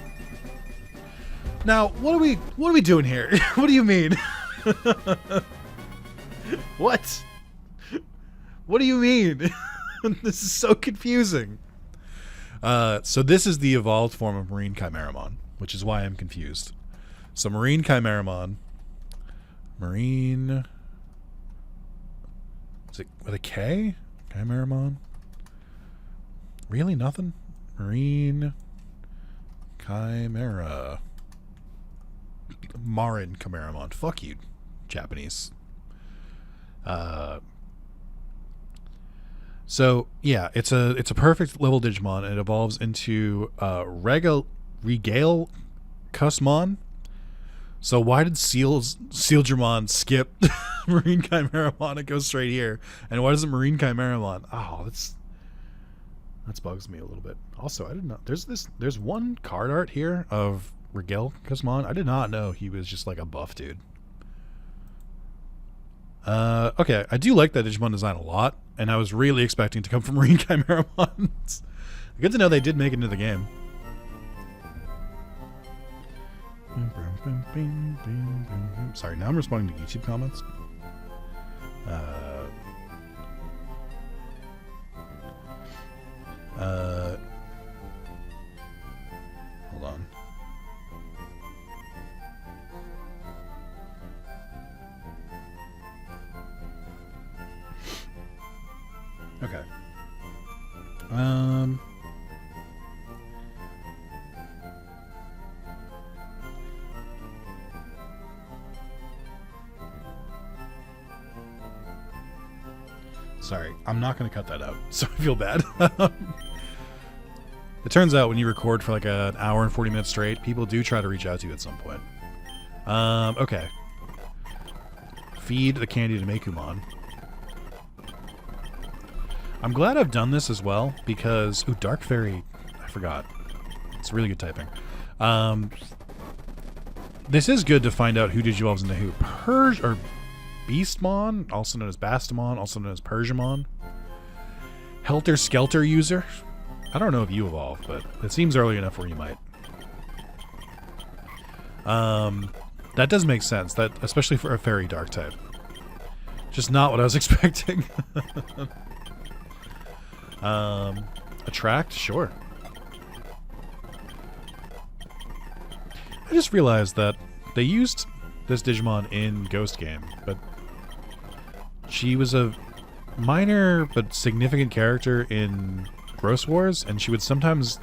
Now, what are we doing here? What do you mean? What? What do you mean? This is so confusing. So this is the evolved form of Marine Chimeramon, which is why I'm confused. So Marine Chimeramon... Marine... Is it with a K? Chimeramon? Really? Nothing? Marine... Chimera... Marin Chimeramon. Fuck you, Japanese. So yeah, it's a perfect level Digimon, and it evolves into Regale Cusmon. So why did Sealdramon skip Marine Chimeramon and go straight here? And why doesn't Marine Chimeramon? Oh, that bugs me a little bit. Also, I did not. There's one card art here of Regale Cusmon. I did not know he was just like a buff dude. Okay, I do like that Digimon design a lot, and I was really expecting to come from Marine Chimeramon. Good to know they did make it into the game. Sorry, now I'm responding to YouTube comments. Hold on. Okay. Sorry, I'm not going to cut that out, so I feel bad. It turns out when you record for like an hour and 40 minutes straight, people do try to reach out to you at some point. Okay. Feed the candy to Mekumon. I'm glad I've done this as well, because... Ooh, Dark Fairy. I forgot. It's really good typing. This is good to find out who Digivolves into who. Or Beastmon, also known as Bastamon, also known as Persiamon. Helter Skelter user. I don't know if you evolve, but it seems early enough where you might. That does make sense, that especially for a fairy dark type. Just not what I was expecting. Attract? Sure. I just realized that they used this Digimon in Ghost Game, but she was a minor but significant character in Gross Wars, and she would sometimes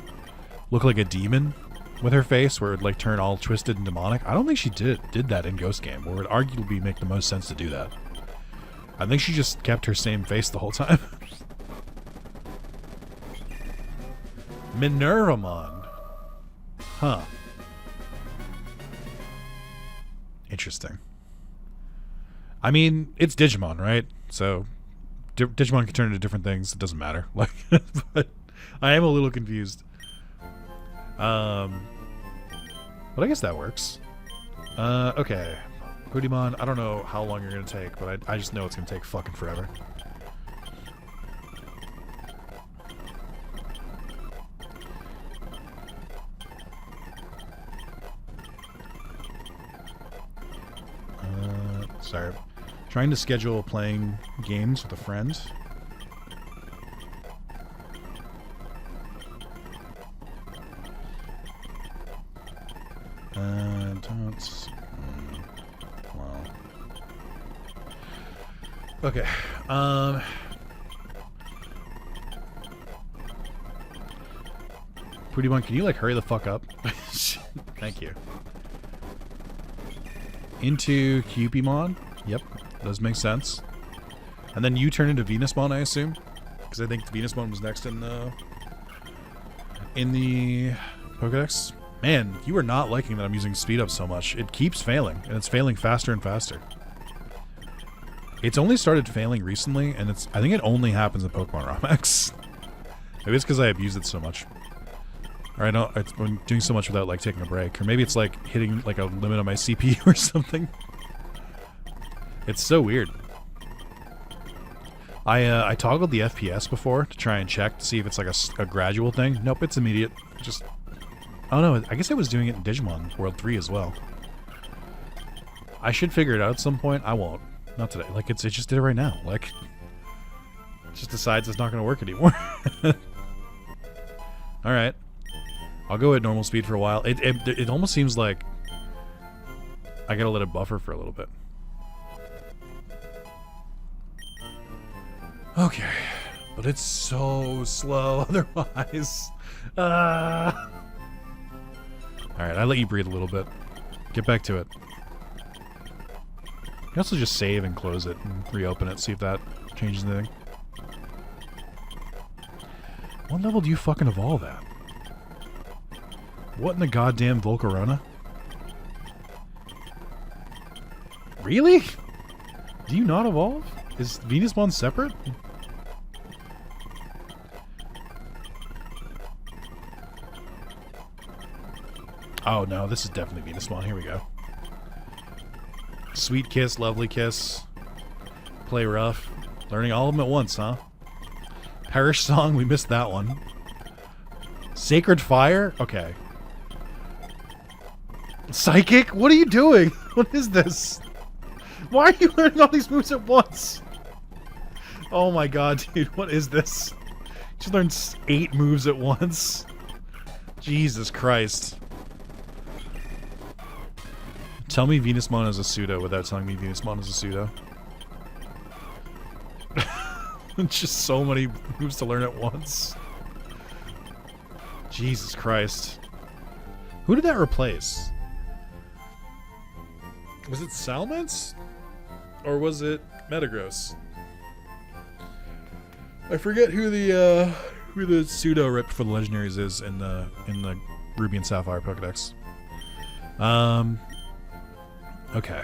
look like a demon with her face, where it would like turn all twisted and demonic. I don't think she did that in Ghost Game, where it would arguably make the most sense to do that. I think she just kept her same face the whole time. Minervamon. Huh. Interesting. I mean, it's Digimon, right? So Digimon can turn into different things. It doesn't matter. Like, but I am a little confused. But I guess that works. Okay. Hoodimon, I don't know how long you're gonna take, but I just know it's gonna take fucking forever. Sorry. Trying to schedule playing games with a friend. Okay. Pootiemon, can you like hurry the fuck up? Thank you. Into Cupimon. Yep, does make sense. And then you turn into Venusmon, I assume, because I think Venusmon was next in the Pokedex. Man, you are not liking that I'm using speed up so much. It keeps failing, and it's failing faster and faster. It's only started failing recently, and I think it only happens in Pokemon ROM-X. Maybe it's because I abused it so much. Or I know I'm doing so much without like taking a break. Or maybe it's like hitting like a limit on my CPU or something. It's so weird. I toggled the FPS before to try and check to see if it's like a gradual thing. Nope, it's immediate. Just... Oh no, I guess I was doing it in Digimon World 3 as well. I should figure it out at some point. I won't. Not today. Like, it just did it right now. Like, it just decides it's not going to work anymore. Alright. I'll go at normal speed for a while. It almost seems like I gotta let it buffer for a little bit. Okay. But it's so slow otherwise. Alright, I let you breathe a little bit. Get back to it. You can also just save and close it and reopen it, see if that changes anything. What level do you fucking evolve at? What in the goddamn Volcarona? Really? Do you not evolve? Is Venusmon separate? Oh no, this is definitely Venusmon. Here we go. Sweet Kiss, Lovely Kiss. Play Rough. Learning all of them at once, huh? Perish Song, we missed that one. Sacred Fire? Okay. Psychic? What are you doing? What is this? Why are you learning all these moves at once? Oh my god, dude, what is this? You learned 8 moves at once. Jesus Christ. Tell me Venusmon is a pseudo without telling me Venusmon is a pseudo. Just so many moves to learn at once. Jesus Christ. Who did that replace? Was it Salmence? Or was it Metagross? I forget who the pseudo rip for the legendaries is in the Ruby and Sapphire Pokedex. Okay.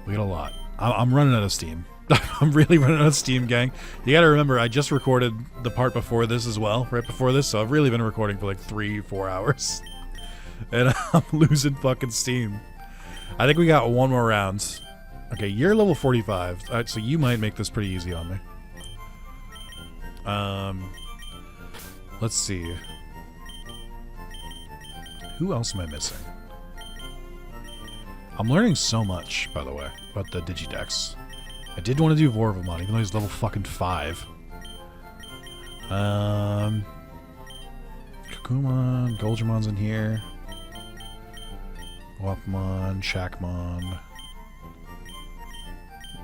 We got a lot. I'm running out of steam. I'm really running out of steam, gang. You gotta remember, I just recorded the part before this as well, right before this, so I've really been recording for like 3-4 hours. And I'm losing fucking steam. I think we got one more round. Okay, you're level 45, so you might make this pretty easy on me. Let's see. Who else am I missing? I'm learning so much, by the way, about the Digidex. I did want to do Vorvamon, even though he's level fucking 5. Kakumon, Goldramon's in here. Wapamon, Shackmon.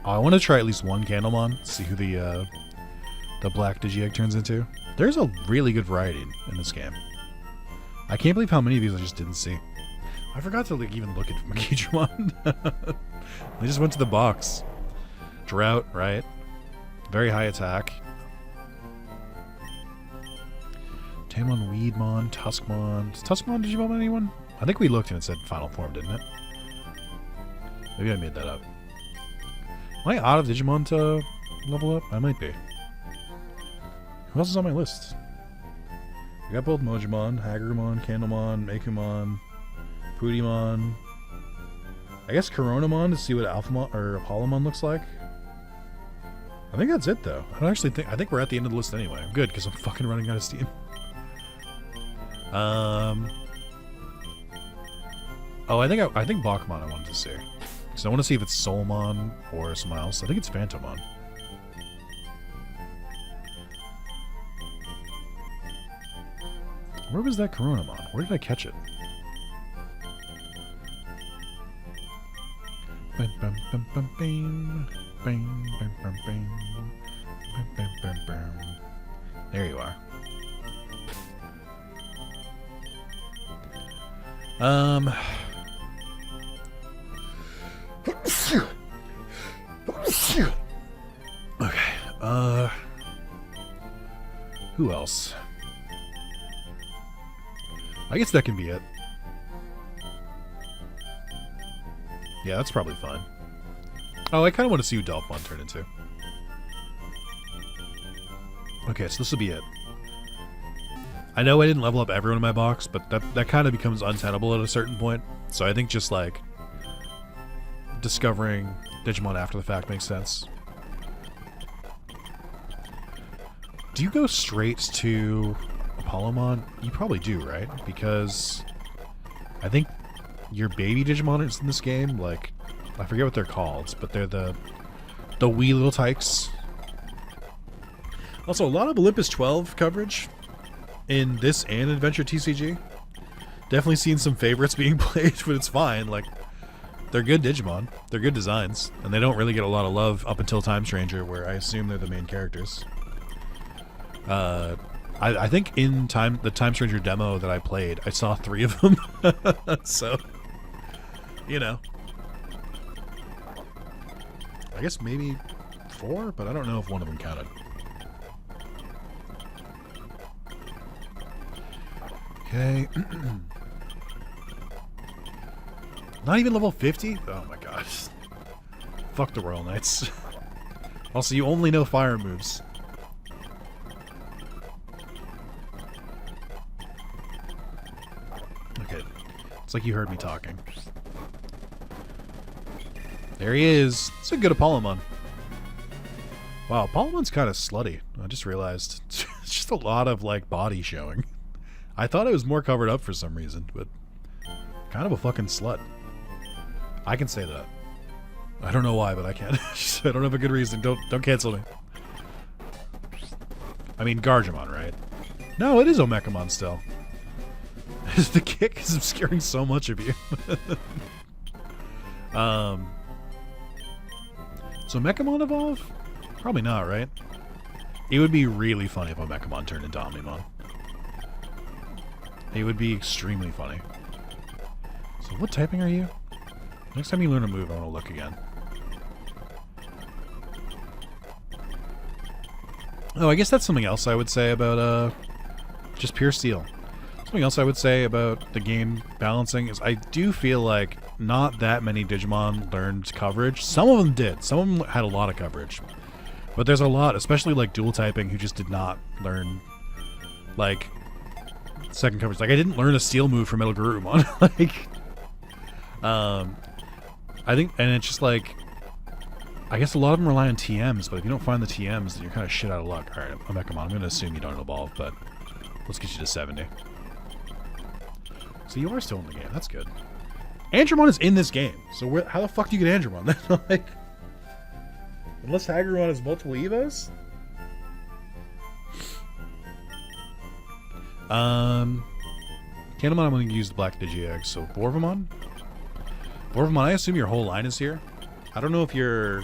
Oh, I want to try at least one Candlemon, see who the black Digiegg turns into. There's a really good variety in this game. I can't believe how many of these I just didn't see. I forgot to like, even look at Makidramon. They just went to the box. Drought, right? Very high attack. Tamon, Weedmon, Tuskmon. Does Tuskmon Digimon anyone? I think we looked and it said Final Form, didn't it? Maybe I made that up. Am I out of Digimon to level up? I might be. Who else is on my list? I got both Mojimon, Hagrumon, Candlemon, Mekumon, Pootiemon. I guess Coronamon to see what Alphamon or Apollomon looks like. I think that's it though. I don't actually think. I think we're at the end of the list anyway. I'm good because I'm fucking running out of steam. Oh, I think Bakmon I wanted to see. So I want to see if it's Soulmon or someone else. I think it's Phantomon. Where was that Coronamon? Where did I catch it? Bam, bam, bam, bam, bam. Bam, bam, bam, bam. Bam, bam, bam, bam. There you are. Okay. Who else? I guess that can be it. Yeah, that's probably fine. Oh, I kind of want to see who Delphon turn into. Okay, so this will be it. I know I didn't level up everyone in my box, but that kind of becomes untenable at a certain point. So I think just, like, discovering Digimon after the fact makes sense. Do you go straight to Apollomon? You probably do, right? Because I think your baby Digimon in this game, like, I forget what they're called, but they're the wee little tykes. Also, a lot of Olympus 12 coverage in this and Adventure TCG. Definitely seen some favorites being played, but it's fine. Like, they're good Digimon. They're good designs, and they don't really get a lot of love up until Time Stranger, where I assume they're the main characters. I think in the Time Stranger demo that I played, I saw 3 of them. So, you know. I guess maybe 4, but I don't know if one of them counted. Okay. Not even level 50? Oh my gosh. Fuck the Royal Knights. Also, you only know fire moves. Okay. It's like you heard me talking. There he is. It's a good Apollomon. Wow, Apollomon's kind of slutty. I just realized. It's just a lot of, like, body showing. I thought it was more covered up for some reason, but kind of a fucking slut. I can say that. I don't know why, but I can. I don't have a good reason. Don't cancel me. I mean, Gargemon, right? No, it is Omekamon still. The kick is obscuring so much of you. So Mekamon evolve? Probably not, right? It would be really funny if Omekamon turned into Omnimon. It would be extremely funny. So what typing are you? Next time you learn a move, I want to look again. Oh, I guess that's something else I would say about just pure steel. Something else I would say about the game balancing is I do feel like not that many Digimon learned coverage. Some of them did. Some of them had a lot of coverage. But there's a lot, especially like dual typing, who just did not learn, like, second coverage. Like, I didn't learn a steel move from Metal Garurumon. Like, I think, and it's just like, I guess a lot of them rely on TMs, but if you don't find the TMs, then you're kind of shit out of luck. Alright, Omekamon, I'm going to assume you don't evolve, but let's get you to 70. So you are still in the game, that's good. Andromon is in this game, so how the fuck do you get Andromon? Like, unless Hagurumon has multiple Evos? Candlemon, I'm going to use the Black Digi-Egg, so Borvamon? Borvamon, I assume your whole line is here. I don't know if your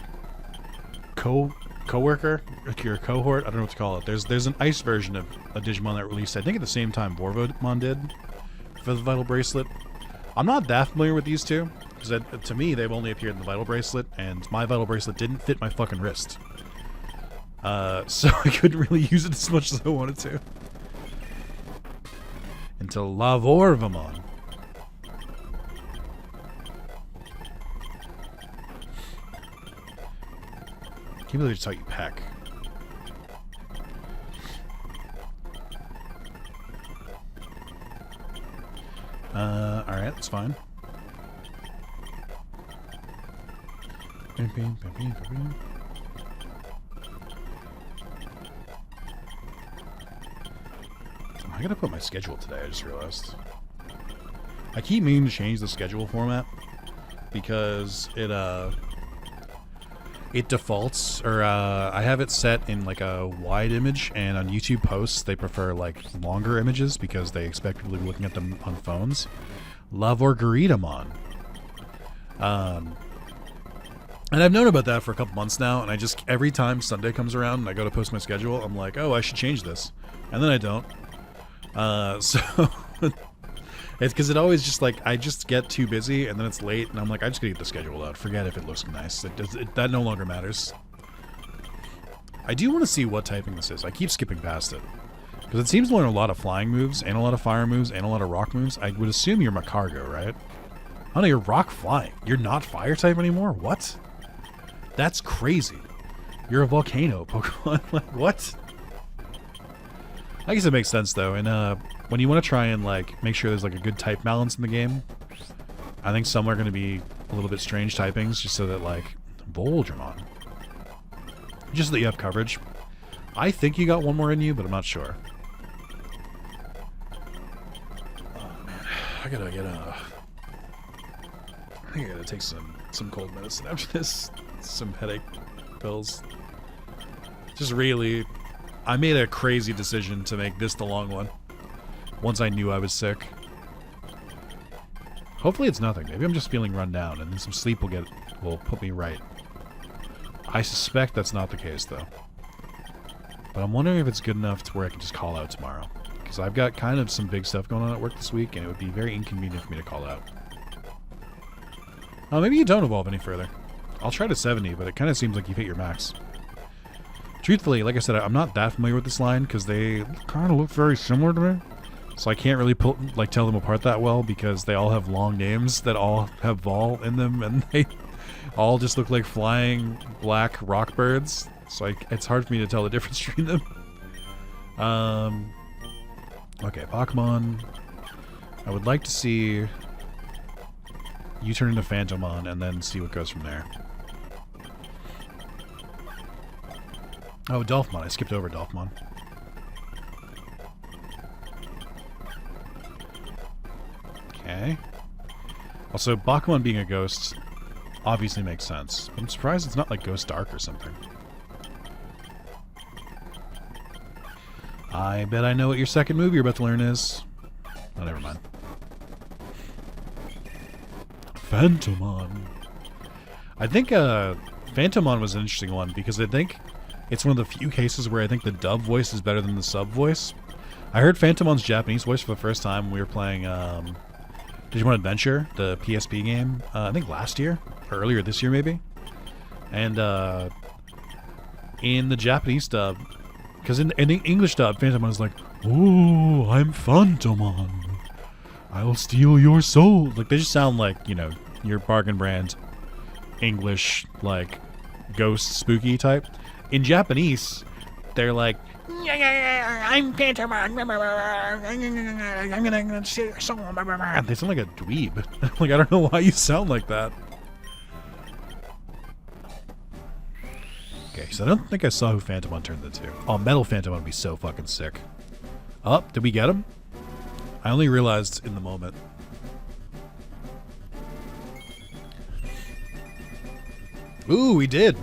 co-worker, like your cohort, I don't know what to call it. There's an ice version of a Digimon that released, I think at the same time Borvamon did, for the Vital Bracelet. I'm not that familiar with these two, because to me, they've only appeared in the Vital Bracelet, and my Vital Bracelet didn't fit my fucking wrist. So I couldn't really use it as much as I wanted to. Until Lavorvamon. Can't believe I just taught you Peck. Alright, that's fine. I gotta put my schedule today, I just realized. I keep meaning to change the schedule format because it defaults, or I have it set in like a wide image, and on YouTube posts they prefer like longer images because they expect people to be looking at them on phones. Lavorgaridamon. And I've known about that for a couple months now, and I just, every time Sunday comes around and I go to post my schedule, I'm like, oh, I should change this. And then I don't. So it's because it always just like, I just get too busy and then it's late and I'm like, I just gotta get the schedule out. Forget if it looks nice. That no longer matters. I do want to see what typing this is. I keep skipping past it. Because it seems to learn a lot of flying moves, and a lot of fire moves, and a lot of rock moves. I would assume you're Macargo, right? Oh no, you're rock flying. You're not fire type anymore? What? That's crazy. You're a volcano Pokemon. Like, what? I guess it makes sense, though. And when you want to try and, like, make sure there's, like, a good type balance in the game, I think some are going to be a little bit strange typings, just so that, like, Voltramon. Just so that you have coverage. I think you got one more in you, but I'm not sure. I gotta take some cold medicine after this. Some headache pills. Just really, I made a crazy decision to make this the long one. Once I knew I was sick. Hopefully it's nothing. Maybe I'm just feeling run down, and then some sleep will put me right. I suspect that's not the case, though. But I'm wondering if it's good enough to where I can just call out tomorrow. Because I've got kind of some big stuff going on at work this week, and it would be very inconvenient for me to call out. Oh, maybe you don't evolve any further. I'll try to 70, but it kind of seems like you've hit your max. Truthfully, like I said, I'm not that familiar with this line, because they kind of look very similar to me. So I can't really tell them apart that well, because they all have long names that all have Vol in them, and they all just look like flying black rock birds. So it's hard for me to tell the difference between them. Okay, Pokemon. I would like to see you turn into Phantomon and then see what goes from there. Oh, Dolphmon. I skipped over Dolphmon. Okay. Also, Bakuman being a ghost obviously makes sense. I'm surprised it's not like Ghost Dark or something. I bet I know what your second move you're about to learn is. Oh, never mind. Phantomon. I think Phantomon was an interesting one because I think it's one of the few cases where I think the dub voice is better than the sub voice. I heard Phantomon's Japanese voice for the first time when we were playing Digimon Adventure, the PSP game, I think last year, or earlier this year maybe. And in the Japanese dub, because in the English dub, Phantomon is like, "Oh, I'm Phantomon. I'll steal your soul." Like, they just sound like, you know, your bargain brand English, like, ghost spooky type. In Japanese, they're like, "I'm Phantomon. I'm gonna steal your soul." They sound like a dweeb. Like, I don't know why you sound like that. Okay, so I don't think I saw who Phantomon turned into. Oh, Metal Phantomon would be so fucking sick. Oh, did we get him? I only realized in the moment. Ooh, we did.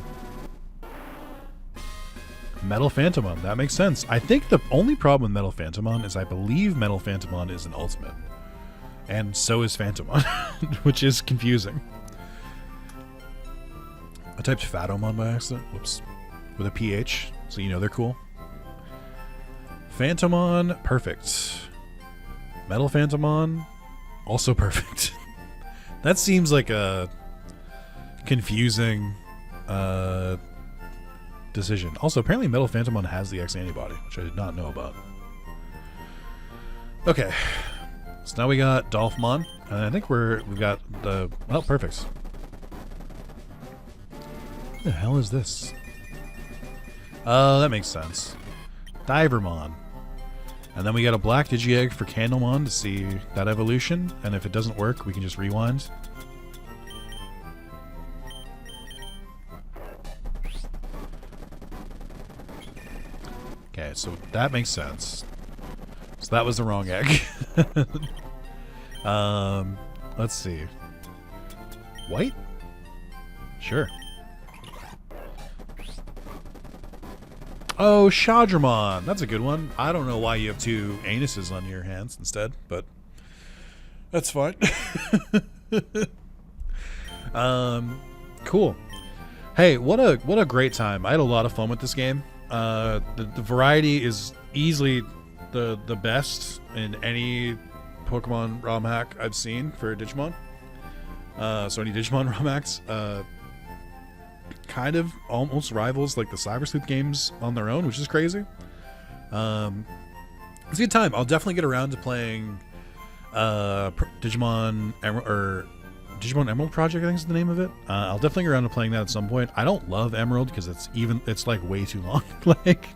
Metal Phantomon, that makes sense. I think the only problem with Metal Phantomon is I believe Metal Phantomon is an ultimate. And so is Phantomon, which is confusing. I typed Phatomon by accident. Whoops. With a PH, so you know they're cool. Phantomon, perfect. Metal Phantomon, also perfect. That seems like a confusing decision. Also, apparently Metal Phantomon has the X antibody, which I did not know about. Okay. So now we got Dolphmon, and I think we've got the... Oh, perfect. What the hell is this? Oh, that makes sense. Divermon. And then we got a black Digi-Egg for Candlemon to see that evolution, and if it doesn't work, we can just rewind. Okay, so that makes sense. So that was the wrong egg. Let's see. White? Sure. Oh, Shadramon. That's a good one. I don't know why you have two anuses on your hands instead, but that's fine. Cool. Hey, what a great time. I had a lot of fun with this game. The variety is easily the best in any Pokemon ROM hack I've seen for Digimon. So any Digimon ROM hacks kind of almost rivals like the Cyber Sleuth games on their own, which is crazy. It's a good time. I'll definitely get around to playing Digimon Emerald Project, I think is the name of it. I'll definitely get around to playing that at some point. I don't love Emerald because it's like way too long. Like,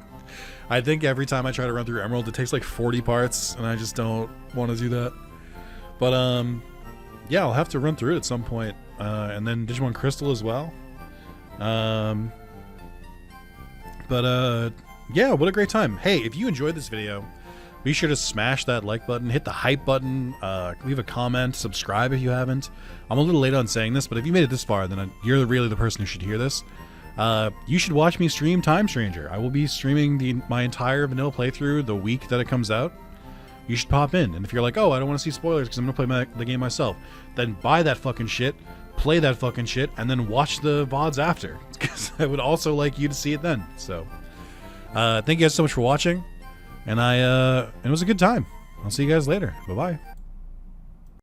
I think every time I try to run through Emerald, it takes like 40 parts, and I just don't want to do that. But yeah, I'll have to run through it at some point. And then Digimon Crystal as well. Yeah, what a great time. Hey, if you enjoyed this video, be sure to smash that like button, hit the hype button, leave a comment, subscribe if you haven't. I'm a little late on saying this, but if you made it this far, then you're really the person who should hear this. You should watch me stream Time Stranger. I will be streaming my entire vanilla playthrough the week that it comes out. You should pop in, and if you're like, oh, I don't want to see spoilers because I'm going to play the game myself, then buy that fucking shit, play that fucking shit, and then watch the VODs after, because I would also like you to see it then. So, thank you guys so much for watching. And it was a good time. I'll see you guys later. Bye-bye.